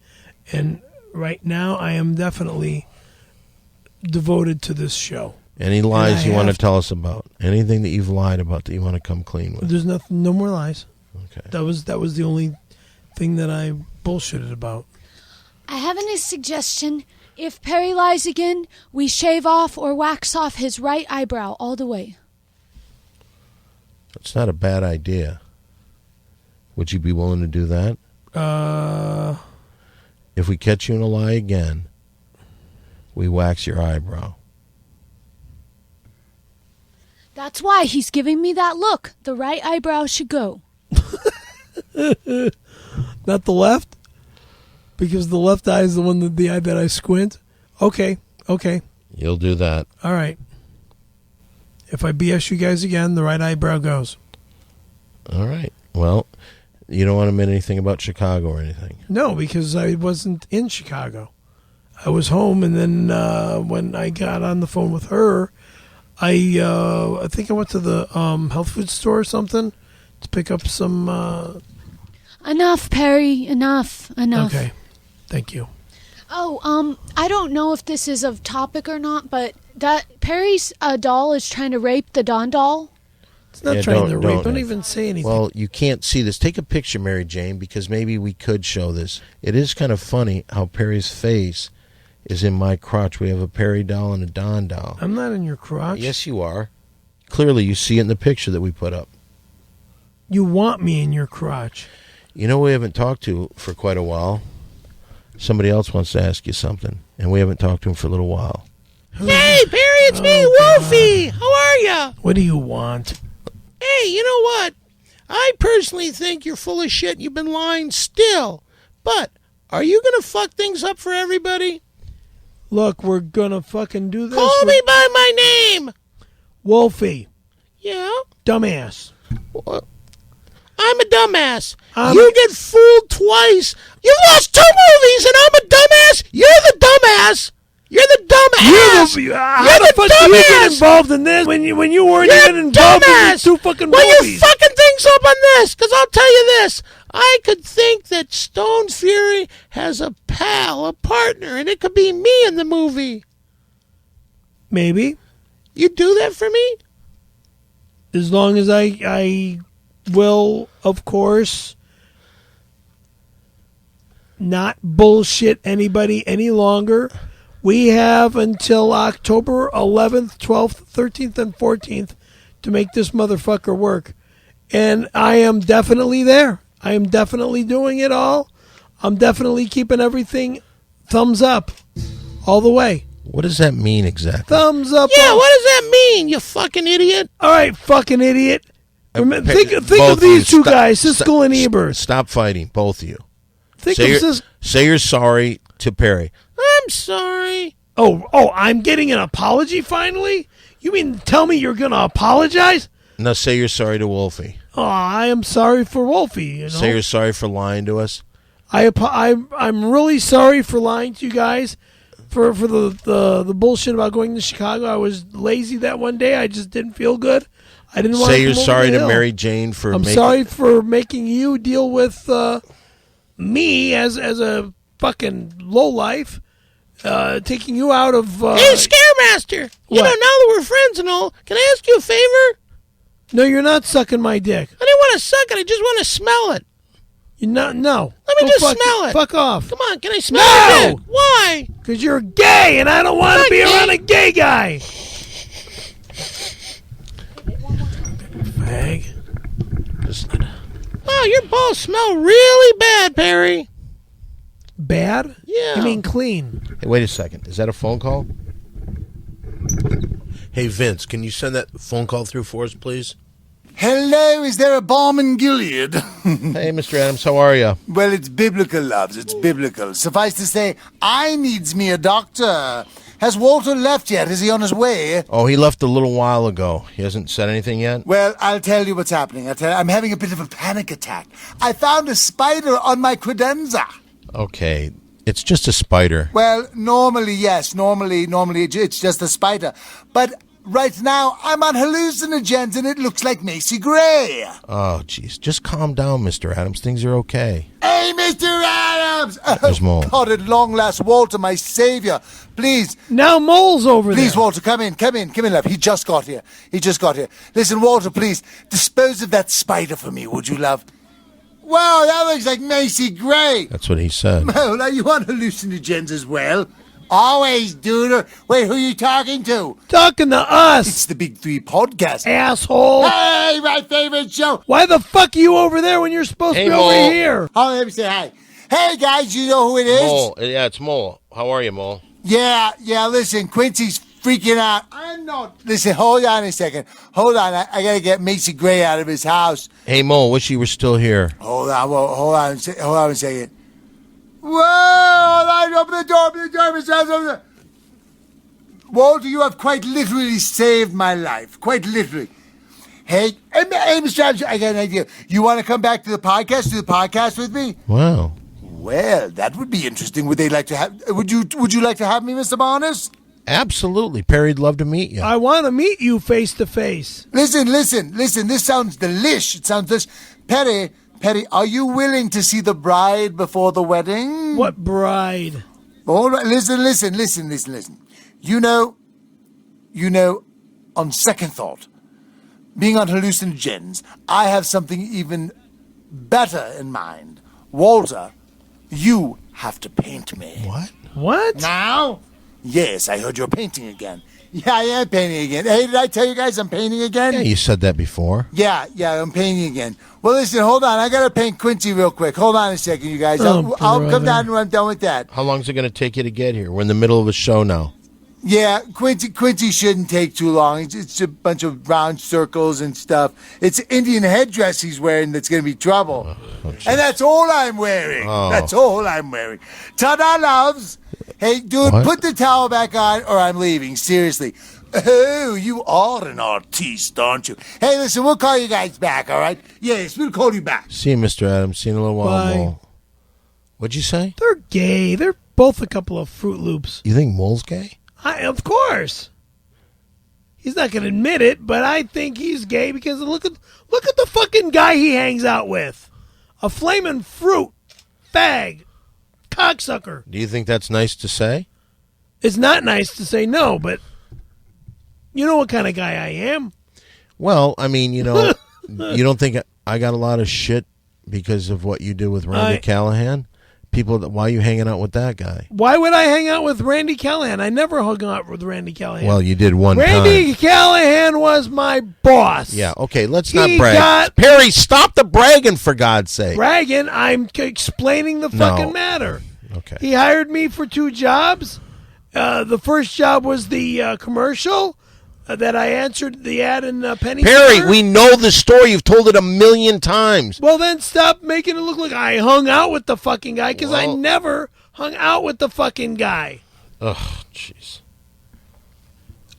and right now I am definitely devoted to this show. Any lies you want to tell us about? Anything that you've lied about that you want to come clean with? There's nothing. No more lies. Okay. That was the only thing that I bullshitted about. I have a suggestion. If Perry lies again, we shave off or wax off his right eyebrow all the way. It's not a bad idea. Would you be willing to do that? If we catch you in a lie again, we wax your eyebrow. That's why he's giving me that look. The right eyebrow should go. Not the left? Because the left eye is the one the eye that I squint? Okay. You'll do that. All right. If I BS you guys again, the right eyebrow goes. All right. Well, you don't want to admit anything about Chicago or anything? No, because I wasn't in Chicago. I was home, and then when I got on the phone with her, I think I went to the health food store or something to pick up some... Enough, Perry. Enough. Okay. Thank you. Oh, I don't know if this is of topic or not, but that Perry's doll is trying to rape the Don doll. It's not trying to rape. Don't even say anything. Well, you can't see this. Take a picture, Mary Jane, because maybe we could show this. It is kind of funny how Perry's face is in my crotch. We have a Perry doll and a Don doll. I'm not in your crotch. Yes, you are. Clearly, you see it in the picture that we put up. You want me in your crotch. You know, we haven't talked to for quite a while. Somebody else wants to ask you something, and we haven't talked to him for a little while. Hey, Perry, it's me, Wolfie. How are ya? What do you want? Hey, you know what? I personally think you're full of shit. You've been lying still. But Are you going to fuck things up for everybody? Look, we're going to fucking do this. Call me by my name. Wolfie. Yeah? Dumbass. I'm a dumbass. You get fooled twice. You lost 2 movies and I'm a dumbass. You're the dumbass. You're the dumbass. How the fuck did you get involved in this when you weren't even involved in these 2 fucking movies? Well, you're fucking things up on this, because I'll tell you this. I could think that Stone Fury has a pal, a partner, and it could be me in the movie. Maybe. You do that for me? As long as I will, of course, not bullshit anybody any longer. We have until October 11th, 12th, 13th, and 14th to make this motherfucker work. And I am definitely there. I am definitely doing it all. I'm definitely keeping everything thumbs up all the way. What does that mean exactly? Thumbs up. Yeah, what does that mean, you fucking idiot? All right, fucking idiot. Think both of these you. 2 guys, Siskel and Ebert. Stop fighting, both of you. Say you're sorry to Perry. I'm sorry. Oh, I'm getting an apology finally? You mean tell me you're going to apologize? No, say you're sorry to Wolfie. Oh, I am sorry for Wolfie. You know? Say you're sorry for lying to us. I'm really sorry for lying to you guys for the bullshit about going to Chicago. I was lazy that one day. I just didn't feel good. I didn't want to say you're come over sorry the to hill. Mary Jane for. I'm sorry for making you deal with me as a fucking lowlife, taking you out of. Hey, Scaremaster. You know, now that we're friends and all, can I ask you a favor? No, you're not sucking my dick. I didn't want to suck it. I just want to smell it. You're not. No. Let me just smell it. Fuck off. Come on, can I smell it? Why? Because you're gay, and I don't want to be around a gay guy. Fag. Wow, your balls smell really bad, Perry. Bad? Yeah. You mean clean? Hey, wait a second. Is that a phone call? Hey, Vince, can you send that phone call through for us, please? Hello, is there a balm in Gilead? Hey, Mr. Adams, how are you? Well, it's biblical, loves. It's biblical. Suffice to say, I needs me a doctor. Has Walter left yet? Is he on his way? Oh, he left a little while ago. He hasn't said anything yet? Well, I'll tell you what's happening. I'm having a bit of a panic attack. I found a spider on my credenza. Okay, it's just a spider. Well, normally, yes. Normally, it's just a spider. But right now, I'm on hallucinogens and it looks like Macy Gray. Oh, jeez. Just calm down, Mr. Adams. Things are okay. Hey, Mr. Adams! There's Mole. God, at long last, Walter, my savior. Please. Now Mole's over there. Please, Walter, come in, love. He just got here. Listen, Walter, please, dispose of that spider for me, would you, love? Wow, that looks like Macy Gray. That's what he said. Well, are you on hallucinogens as well? Always, dude. Wait, who are you talking to? Talking to us. It's the Big Three podcast. Asshole. Hey, my favorite show. Why the fuck are you over there when you're supposed to be Mole. over here? Oh, let me say hi. Hey, guys, you know who it is? Mole. Yeah, it's Mole. How are you, Mole? Yeah, listen, Quincy's freaking out. I'm not. Listen, hold on a second. Hold on, I gotta get Macy Gray out of his house. Hey, Mole, wish you were still here. Hold on a second. Whoa, open the door, Mr. Adams, open the... Walter, you have quite literally saved my life. Quite literally. Hey, Mr. Adams, I got an idea. You want to come back to the podcast, with me? Wow. Well, that would be interesting. Would you like to have me, Mr. Barnes? Absolutely. Perry'd love to meet you. I want to meet you face to face. Listen. This sounds delish. It sounds delish. Perry, are you willing to see the bride before the wedding? What bride? All right, listen. You know, on second thought, being on hallucinogens, I have something even better in mind. Walter, you have to paint me. What? Now? Yes, I heard you're painting again. Yeah, I am painting again. Hey, did I tell you guys I'm painting again? Yeah, you said that before. Yeah, I'm painting again. Well, listen, hold on. I got to paint Quincy real quick. Hold on a second, you guys. I'll come down when I'm done with that. How long is it going to take you to get here? We're in the middle of a show now. Yeah, Quincy shouldn't take too long. It's a bunch of round circles and stuff. It's Indian headdress he's wearing that's going to be trouble. And that's all I'm wearing. That's all I'm wearing. Ta-da, loves. Hey, dude, put the towel back on or I'm leaving. Seriously. Oh, you are an artiste, aren't you? Hey, listen, we'll call you guys back, all right? Yes, we'll call you back. See you, Mr. Adams. See you in a little while, Bye. Mole. What'd you say? They're gay. They're both a couple of Fruit Loops. You think Mole's gay? Of course. He's not going to admit it, but I think he's gay because look at the fucking guy he hangs out with. A flaming fruit fag cocksucker. Do you think that's nice to say? It's not nice to say no, but you know what kind of guy I am. Well, I mean, you know, you don't think I got a lot of shit because of what you did with Randy Callahan? People, why are you hanging out with that guy? Why would I hang out with Randy Callahan? I never hung out with Randy Callahan. Well, you did one Randy time. Callahan was my boss. Yeah, okay, let's not brag. Perry, stop the bragging, for God's sake. Bragging? I'm explaining the fucking matter. Okay. He hired me for 2 jobs. The first job was the commercial that I answered the ad in Penny Perry, Center. we know the story. You've told it 1,000,000 times. Well, then stop making it look like I hung out with the fucking guy because I never hung out with the fucking guy. Oh, jeez.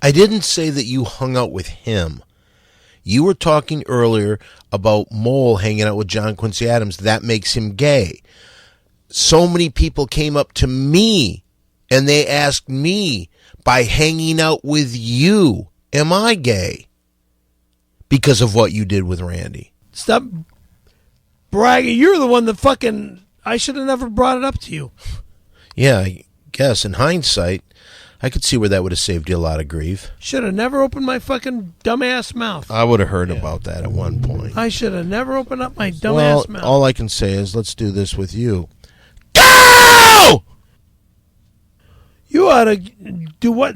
I didn't say that you hung out with him. You were talking earlier about Mole hanging out with John Quincy Adams. That makes him gay. So many people came up to me and they asked me, by hanging out with you, am I gay? Because of what you did with Randy. Stop bragging. You're the one that fucking... I should have never brought it up to you. Yeah, I guess in hindsight, I could see where that would have saved you a lot of grief. Should have never opened my fucking dumbass mouth. I would have heard about that at one point. I should have never opened up my dumbass mouth. All I can say is, let's do this with you. Go! You ought to do what?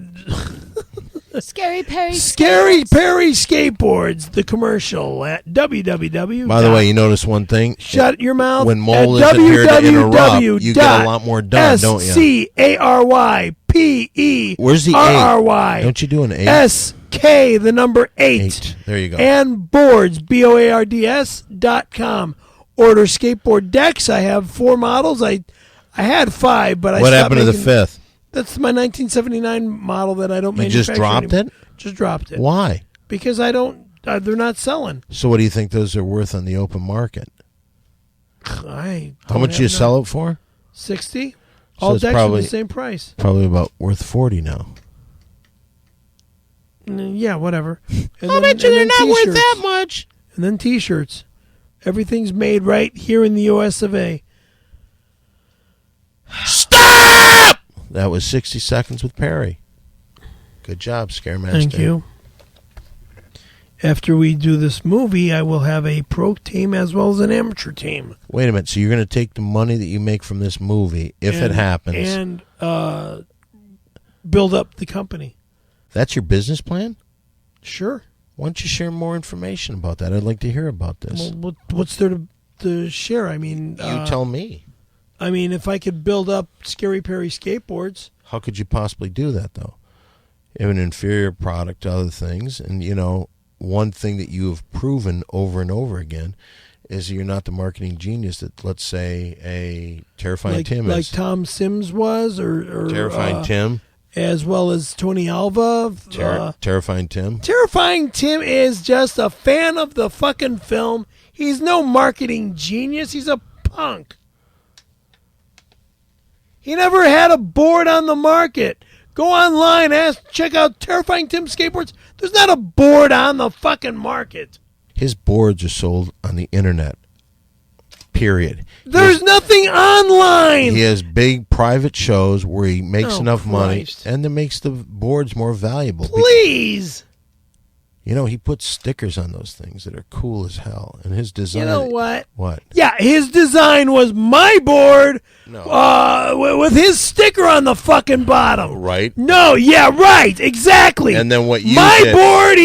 Scary Perry Scary Perry Skateboards, the commercial at www. By the way, you notice one thing? Shut your mouth. When Mole isn't here to interrupt, you get a lot more done, don't you? SCARYPE. Where's the RRY? Don't you do an 8? SK, the number 8. There you go. And boards, BOARDS.com. Order skateboard decks. I have 4 models. I had 5, but I What stopped happened to the making- 5th? That's my 1979 model that I don't manufacture. You just dropped anymore. it? Just dropped it. Why? Because I don't. They're not selling. So what do you think those are worth on the open market? How much do you sell it for? 60. So All it's decks probably are the same price. Probably about worth 40 now. Yeah, whatever. And I'll bet you they're not worth that much. And then T-shirts. Everything's made right here in the U.S. of A. Stop! That was 60 Seconds with Perry. Good job, Scaremaster. Thank you. After we do this movie, I will have a pro team as well as an amateur team. Wait a minute. So you're going to take the money that you make from this movie, if it happens, and build up the company. That's your business plan? Sure. Why don't you share more information about that? I'd like to hear about this. Well, what's there to share? I mean... You tell me. I mean, if I could build up Scary Perry Skateboards... How could you possibly do that, though? You have an inferior product to other things, and, you know, one thing that you have proven over and over again is you're not the marketing genius that, let's say, a Terrifying Tim is. Like Tom Sims was, or Terrifying Tim. As well as Tony Alva. Terrifying Tim. Terrifying Tim is just a fan of the fucking film. He's no marketing genius. He's a punk. He never had a board on the market. Go online, check out Terrifying Tim Skateboards. There's not a board on the fucking market. His boards are sold on the internet. Period. There's nothing online. He has big private shows where he makes enough money Christ. and that makes the boards more valuable. Please. You know, he puts stickers on those things that are cool as hell. And his design... You know what? What? Yeah, his design was my board with his sticker on the fucking bottom. Right? No, yeah, right, exactly. And then what you My did... board,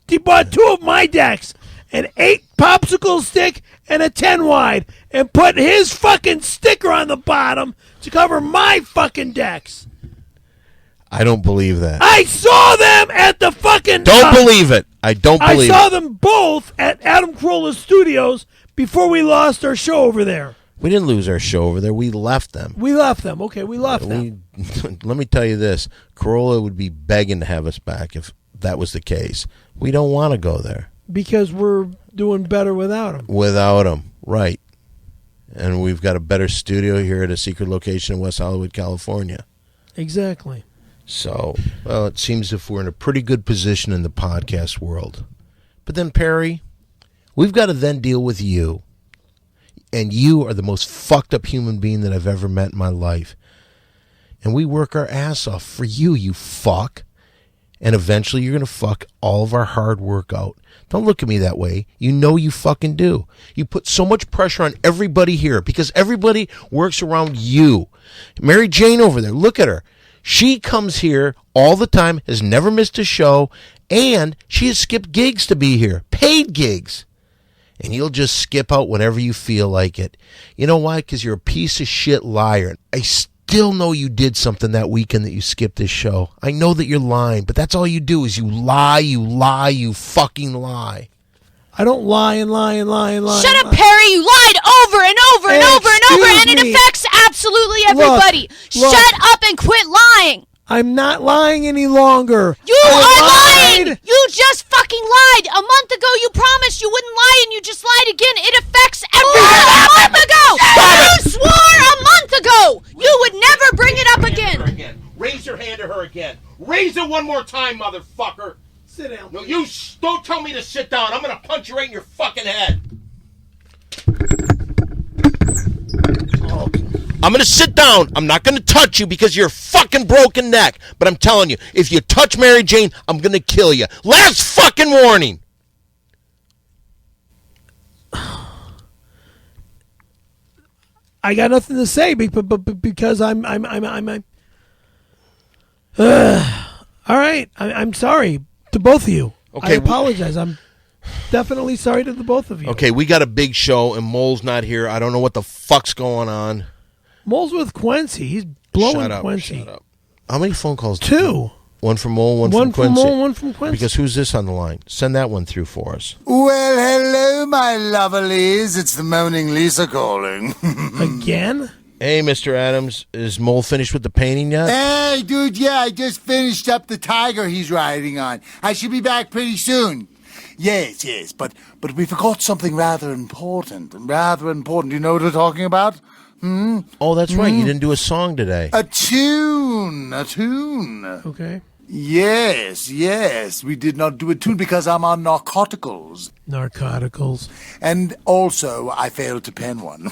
he bought 2 of my decks, an 8 popsicle stick and a 10 wide, and put his fucking sticker on the bottom to cover my fucking decks. I don't believe that. I saw them at the fucking... Don't believe it. I don't believe it. I saw them both at Adam Carolla's studios before we lost our show over there. We didn't lose our show over there. We left them. We left them. Okay, we left them. Let me tell you this. Corolla would be begging to have us back if that was the case. We don't want to go there. Because we're doing better without them. Without them, right. And we've got a better studio here at a secret location in West Hollywood, California. Exactly. So, well, it seems as if we're in a pretty good position in the podcast world. But then, Perry, we've got to then deal with you. And you are the most fucked up human being that I've ever met in my life. And we work our ass off for you, you fuck. And eventually you're going to fuck all of our hard work out. Don't look at me that way. You know you fucking do. You put so much pressure on everybody here because everybody works around you. Mary Jane over there, look at her. She comes here all the time, has never missed a show, and she has skipped gigs to be here, paid gigs. And you'll just skip out whenever you feel like it. You know why? Because you're a piece of shit liar. I still know you did something that weekend that you skipped this show. I know that you're lying, but that's all you do is you lie, you fucking lie. I don't lie and lie and lie and lie. Shut and up, lie. Perry. You lied over and over and over and over, and it affects absolutely everybody. Look. Shut up and quit lying. I'm not lying any longer. You are lying. You just fucking lied. A month ago, you promised you wouldn't lie, and you just lied again. It affects everyone. A month ago. You swore a month ago you would never bring it up again. Raise your hand to her again. Raise it one more time, motherfucker. Sit down. No, you don't tell me to sit down. I'm going to punch you right in your fucking head. I'm going to sit down. I'm not going to touch you because you're a fucking broken neck. But I'm telling you, if you touch Mary Jane, I'm going to kill you. Last fucking warning. I got nothing to say because I'm all right. I'm sorry to both of you. Okay, I apologize. I'm definitely sorry to the both of you. Okay, we got a big show and Mole's not here. I don't know what the fuck's going on. Mole's with Quincy. He's blowing Shut up, Quincy. Shut up. How many phone calls? Two. One from Mole, one from from Quincy. Mole, one from Quincy. Because who's this on the line? Send that one through for us. Well, hello, my lovelies. It's the Moaning Lisa calling. Again? Hey, Mr. Adams, is Mole finished with the painting yet? Hey, dude, yeah, I just finished up the tiger he's riding on. I should be back pretty soon. Yes, but we forgot something rather important. You know what we're talking about? Oh, that's right. You didn't do a song today. A tune. Okay. Yes, we did not do a tune because I'm on narcoticals. Narcoticals. And also, I failed to pen one.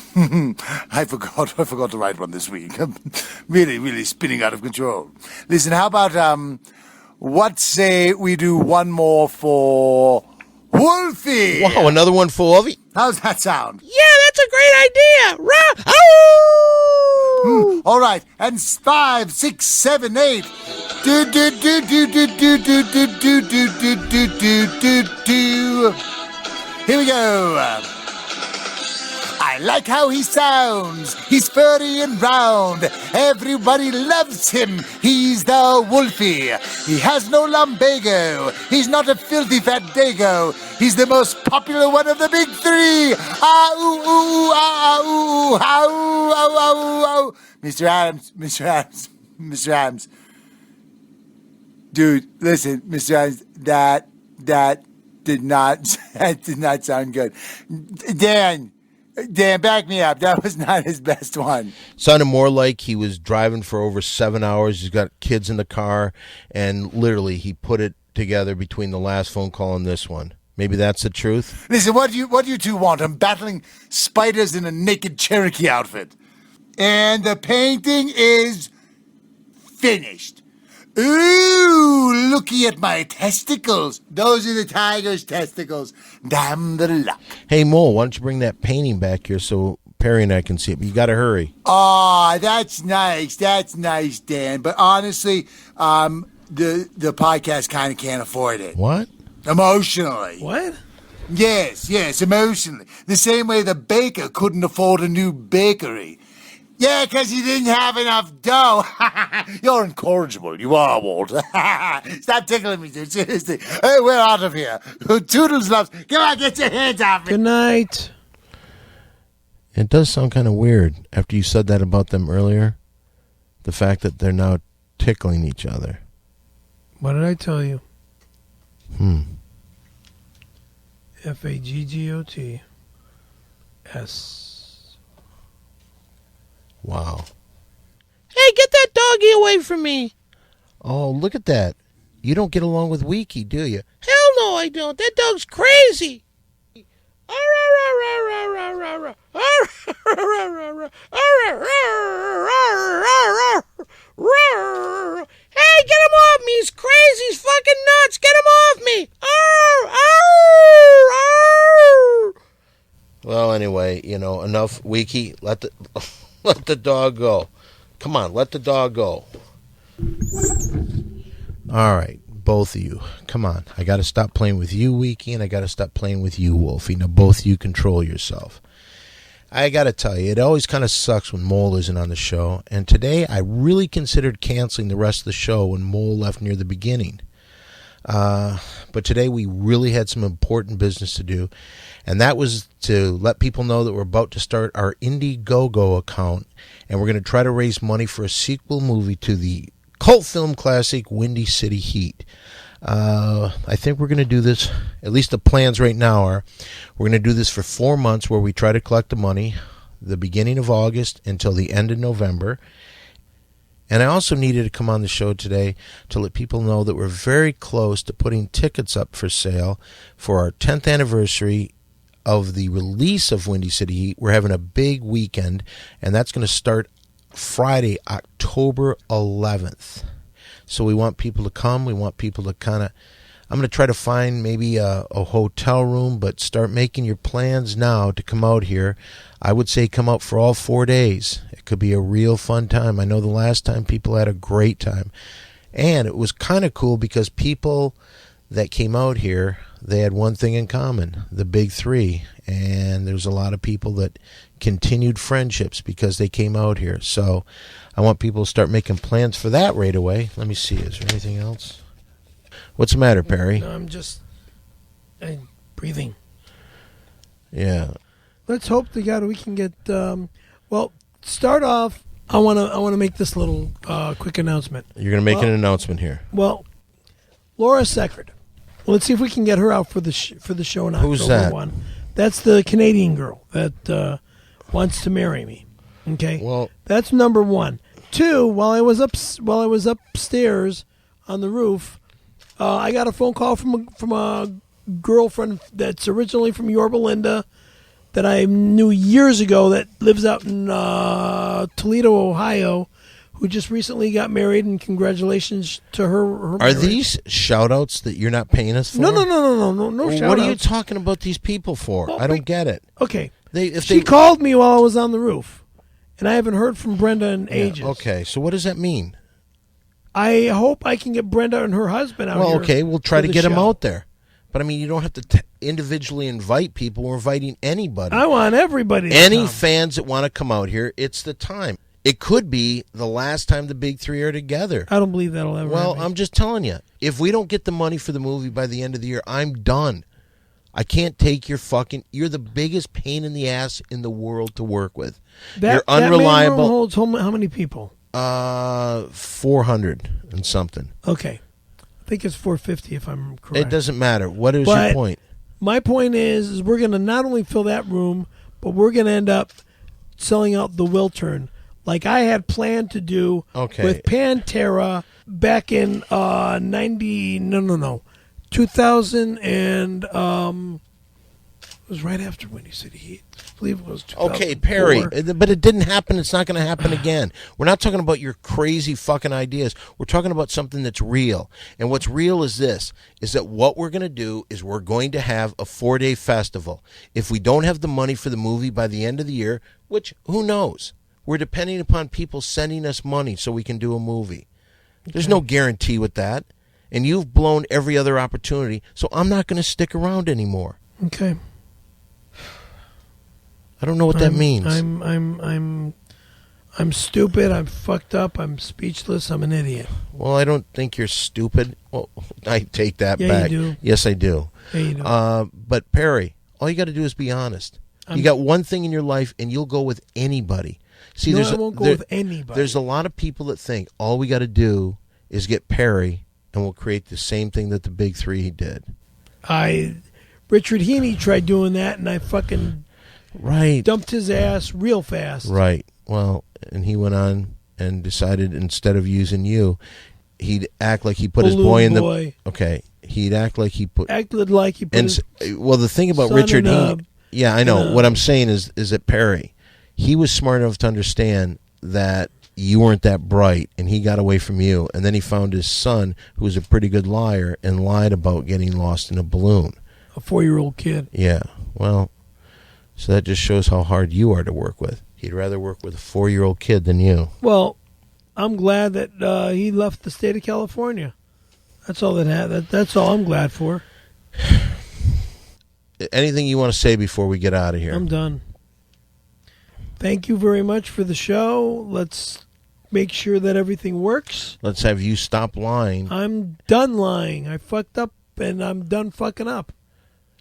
I forgot to write one this week. I'm really spinning out of control. Listen, how about, what say we do one more for Wolfie? Wow, another one for Wolfie? How's that sound? Yeah, that's a great idea. All right, and 5, 6, 7, 8. Do. Here we go. I like how he sounds. He's furry and round. Everybody loves him. He's the Wolfie. He has no lumbago. He's not a filthy fat dago. He's the most popular one of the big three. Mr. Adams. Dude, listen, Mr. Adams, that did not sound good. Dan, back me up. That was not his best one. Sounded more like he was driving for over 7 hours. He's got kids in the car, and literally he put it together between the last phone call and this one. Maybe that's the truth. Listen, what do you two want? I'm battling spiders in a naked Cherokee outfit. And the painting is finished. Ooh, looky at my testicles. Those are the tiger's testicles. Damn the luck. Hey, Mole, why don't you bring that painting back here so Perry and I can see it? But you got to hurry. Aw, that's nice. That's nice, Dan. But honestly, the podcast kind of can't afford it. What? Emotionally. What? Yes, emotionally. The same way the baker couldn't afford a new bakery. Yeah, because you didn't have enough dough. You're incorrigible. You are, Walt. Stop tickling me, dude. Seriously. Hey, we're out of here. Toodles loves. Come on, get your hands off me. Good night. It does sound kind of weird after you said that about them earlier. The fact that they're now tickling each other. What did I tell you? FAGGOTS. Wow. Hey, get that doggy away from me. Oh, look at that. You don't get along with Wiki, do you? Hell no, I don't. That dog's crazy. Hey, get him off me. He's crazy. He's fucking nuts. Get him off me. Well, anyway, enough Wiki. Let the dog go. Come on, let the dog go. All right, both of you. Come on. I got to stop playing with you, Wiki, and I got to stop playing with you, Wolfie. Now, both of you control yourself. I got to tell you, it always kind of sucks when Mole isn't on the show, and today I really considered canceling the rest of the show when Mole left near the beginning. But today we really had some important business to do, and that was to let people know that we're about to start our Indiegogo account, and we're going to try to raise money for a sequel movie to the cult film classic Windy City Heat. I think we're going to do this, at least the plans right now are, we're going to do this for 4 months where we try to collect the money, the beginning of August until the end of November. And I also needed to come on the show today to let people know that we're very close to putting tickets up for sale for our 10th anniversary of the release of Windy City Heat. We're having a big weekend, and that's going to start Friday, October 11th. So we want people to come. We want people to I'm going to try to find maybe a hotel room, but start making your plans now to come out here. I would say come out for all 4 days. It could be a real fun time. I know the last time people had a great time. And it was kind of cool because people that came out here, they had one thing in common, the big three. And there's a lot of people that continued friendships because they came out here. So I want people to start making plans for that right away. Let me see. Is there anything else? What's the matter, Perry? No, I'm breathing. Yeah. Let's hope to God we can get. Start off. I want to make this little quick announcement. You're going to make an announcement here. Well, Laura Seckert. Let's see if we can get her out for the show in October. Who's that? 1. That's the Canadian girl that wants to marry me. Okay. Well, that's number 1. 2. While I was upstairs on the roof, I got a phone call from a girlfriend that's originally from Yorba Linda that I knew years ago that lives out in Toledo, Ohio, who just recently got married, and congratulations to her are marriage. these shout-outs that you're not paying us for? No shout-outs. What are you talking about these people for? Well, I don't get it. Okay. She called me while I was on the roof, and I haven't heard from Brenda in ages. Okay, so what does that mean? I hope I can get Brenda and her husband out here. Well, okay, we'll try to get them show. out there. But, I mean, you don't have to individually invite people. We're inviting anybody. I want everybody to Any come. fans that want to come out here, it's the time. It could be the last time the big three are together. I don't believe that'll ever happen. I'm just telling you. If we don't get the money for the movie by the end of the year, I'm done. I can't take your you're the biggest pain in the ass in the world to work with. You're unreliable. That main room holds how many people? 400 and something. Okay. I think it's 450 if I'm correct. It doesn't matter. What is your point? My point is we're going to not only fill that room, but we're going to end up selling out the Wiltern like I had planned to do with Pantera back in 2000 and it was right after Windy City Heat. I believe it was 2004. Okay, Perry, but it didn't happen. It's not going to happen again. We're not talking about your crazy fucking ideas. We're talking about something that's real. And what's real is this, is that what we're going to do is we're going to have a 4-day festival. If we don't have the money for the movie by the end of the year, which, who knows? We're depending upon people sending us money so we can do a movie. There's no guarantee with that. And you've blown every other opportunity, so I'm not going to stick around anymore. Okay. I don't know what that means. I'm I'm stupid. I'm fucked up. I'm speechless. I'm an idiot. Well, I don't think you're stupid. Well, I take that Yeah, back. you do. Yes, I do. Yeah, you do. But Perry, all you got to do is be honest. You got one thing in your life, and you'll go with anybody. See, No, I won't go with anybody. There's a lot of people that think all we got to do is get Perry, and we'll create the same thing that the big three did. Richard Heaney tried doing that, and I fucking dumped his ass real fast. Right. Well, and he went on and decided instead of using you, he'd act like he put his boy in the. Okay. He'd act like he put. Acted like he put his. Well, the thing about son Richard in Heaney. Yeah, I know. What I'm saying is that Perry, he was smart enough to understand that you weren't that bright, and he got away from you. And then he found his son, who was a pretty good liar, and lied about getting lost in a balloon. A 4-year-old kid. Yeah. Well, so that just shows how hard you are to work with. He'd rather work with a 4-year-old kid than you. Well, I'm glad that he left the state of California. That's all that's all I'm glad for. Anything you want to say before we get out of here? I'm done. Thank you very much for the show. Let's make sure that everything works. Let's have you stop lying. I'm done lying. I fucked up, and I'm done fucking up.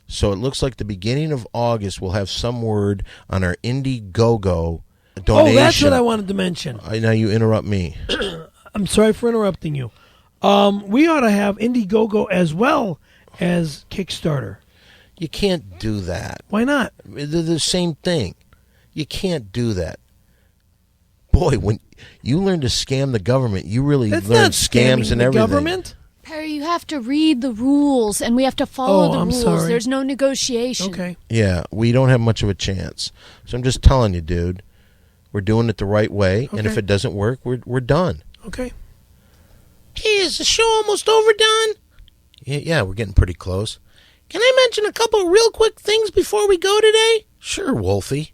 So it looks like the beginning of August we'll have some word on our Indiegogo donation. Oh, that's what I wanted to mention. Now you interrupt me. I'm sorry for interrupting you. We ought to have Indiegogo as well as Kickstarter. You can't do that. Why not? They're the same thing. You can't do that. Boy, when you learn to scam the government, you really That's learn not scams and the everything. Government? Perry, you have to read the rules, and we have to follow the I'm rules. sorry. There's no negotiation. Okay. Yeah, we don't have much of a chance. So I'm just telling you, dude, we're doing it the right way, and if Okay. it doesn't work, we're done. Okay. Hey, is the show almost overdone? Yeah, we're getting pretty close. Can I mention a couple of real quick things before we go today? Sure, Wolfie.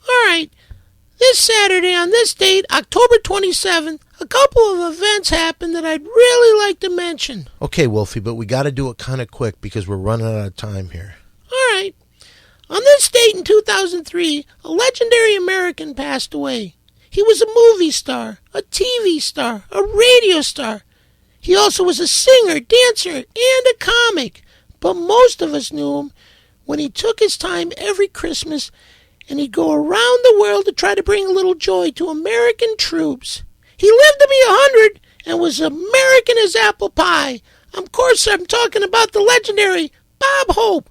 All right. This Saturday on this date, October 27th, a couple of events happened that I'd really like to mention. Okay, Wolfie, but we got to do it kind of quick because we're running out of time here. All right. On this date in 2003, a legendary American passed away. He was a movie star, a TV star, a radio star. He also was a singer, dancer, and a comic. But most of us knew him when he took his time every Christmas and he'd go around the world to try to bring a little joy to American troops. He lived to be 100 and was American as apple pie. Of course, I'm talking about the legendary Bob Hope.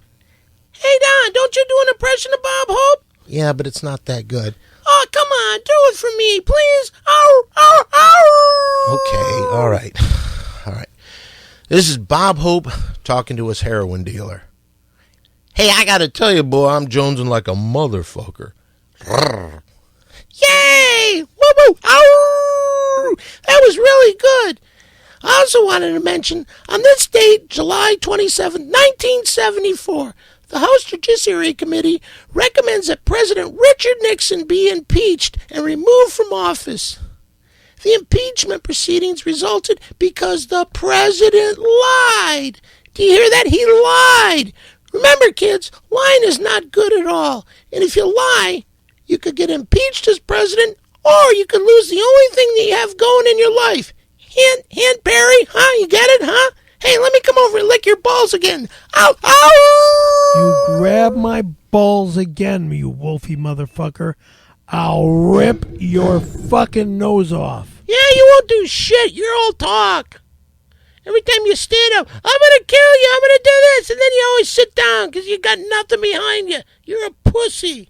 Hey, Don, don't you do an impression of Bob Hope? Yeah, but it's not that good. Oh, come on, do it for me, please. Ow, ow, ow. Okay, all right. All right. This is Bob Hope talking to his heroin dealer. Hey, I got to tell you, boy, I'm jonesing like a motherfucker. Yay! Woo woo! Ow! That was really good. I also wanted to mention, on this date, July 27, 1974, the House Judiciary Committee recommends that President Richard Nixon be impeached and removed from office. The impeachment proceedings resulted because the president lied. Do you hear that? He lied. Remember, kids, lying is not good at all. And if you lie, you could get impeached as president, or you could lose the only thing that you have going in your life. Hint, Perry, huh? You get it, huh? Hey, let me come over and lick your balls again. Ow, ow! You grab my balls again, you Wolfie motherfucker. I'll rip your fucking nose off. Yeah, you won't do shit. You're all talk. Every time you stand up, I'm going to kill you, I'm going to do this, and then you always sit down because you got nothing behind you. You're a pussy.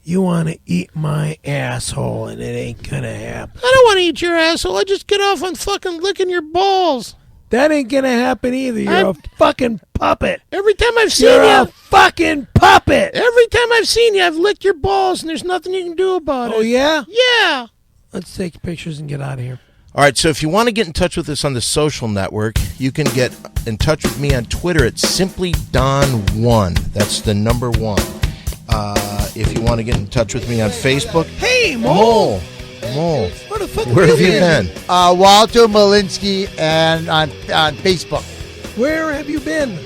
You want to eat my asshole, and it ain't going to happen. I don't want to eat your asshole. I just get off on fucking licking your balls. That ain't going to happen either. You're a fucking puppet. Every time I've seen You're you, a fucking puppet. every time I've seen you, I've licked your balls, and there's nothing you can do about it. Oh, yeah? Yeah. Let's take pictures and get out of here. All right, so if you want to get in touch with us on the social network, you can get in touch with me on Twitter at simplydon1. That's the number 1. If you want to get in touch with me on Facebook, Hey, Mole. Mole, Where the fuck where have you been? Walter Malinsky, and on Facebook. Where have you been?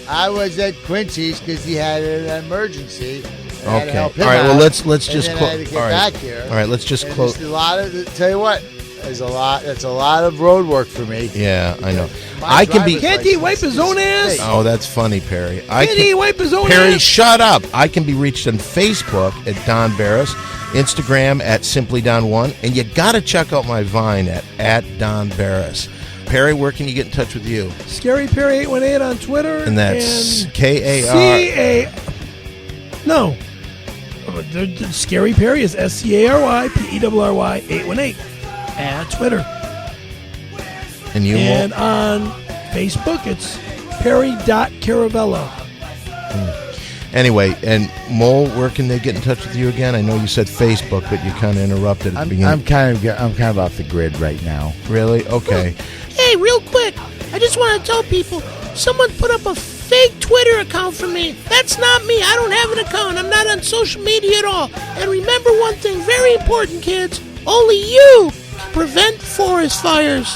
I was at Quincy's because he had an emergency, I had to Okay. help him All right. out, Well, let's and just then I close. had to get All right. back here. All right. Let's just And close. there's a lot of. Tell you what, there's a lot. That's a lot of road work for me. Yeah, I know. My I can be. driver's Can't he license wipe his is own ass? fake. Oh, that's funny, Perry. Can't he wipe his own Perry, ass? shut up. I can be reached on Facebook at Don Barris, Instagram at SimplyDon1, and you got to check out my Vine at Don Barris. Perry, where can you get in touch with you? Scary Perry 818 on Twitter. And that's and K-A-R. C-A... No. Scary Perry is SCARY PERRY 818 at Twitter. And you, And Mo? on Facebook, it's Perry.Caravello. Anyway, and Mole, where can they get in touch with you again? I know you said Facebook, but you kind of interrupted at the beginning. I'm kind of off the grid right now. Really? Okay. Hey, real quick, I just want to tell people, someone put up a fake Twitter account for me. That's not me. I don't have an account. I'm not on social media at all. And remember one thing, very important, kids. Only you can prevent forest fires.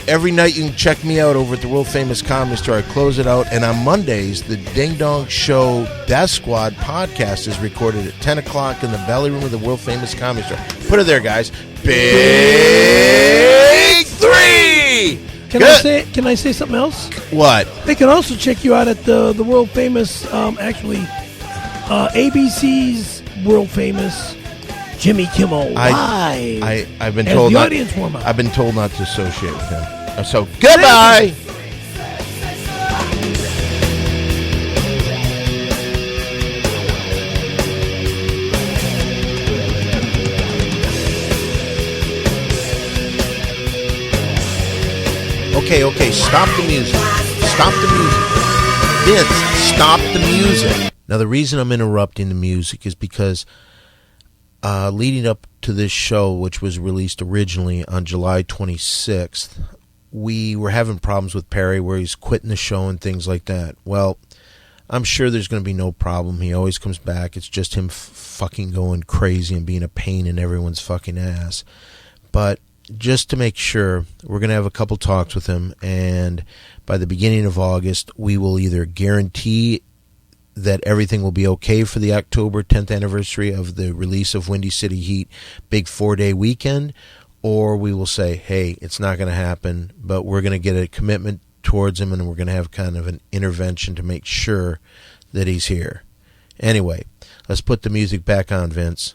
Every night you can check me out over at the world famous Comedy Store. I close it out, and on Mondays the Ding Dong Show Death Squad podcast is recorded at 10 o'clock in the belly room of the world famous Comedy Store. Put it there, guys. Big 3. Can I say something else? What? They can also check you out at the world famous, ABC's world famous Jimmy Kimmel Live. I've been as told the not, audience warm up. I've been told not to associate with him. So goodbye. Okay, stop the music. Stop the music. Vince, stop the music. Now, the reason I'm interrupting the music is because leading up to this show, which was released originally on July 26th, we were having problems with Perry where he's quitting the show and things like that. Well, I'm sure there's going to be no problem. He always comes back. It's just him fucking going crazy and being a pain in everyone's fucking ass. But just to make sure, we're going to have a couple talks with him, and by the beginning of August, we will either guarantee that everything will be okay for the October 10th anniversary of the release of Windy City Heat, big 4-day weekend, or we will say, hey, it's not going to happen, but we're going to get a commitment towards him, and we're going to have kind of an intervention to make sure that he's here. Anyway, let's put the music back on, Vince.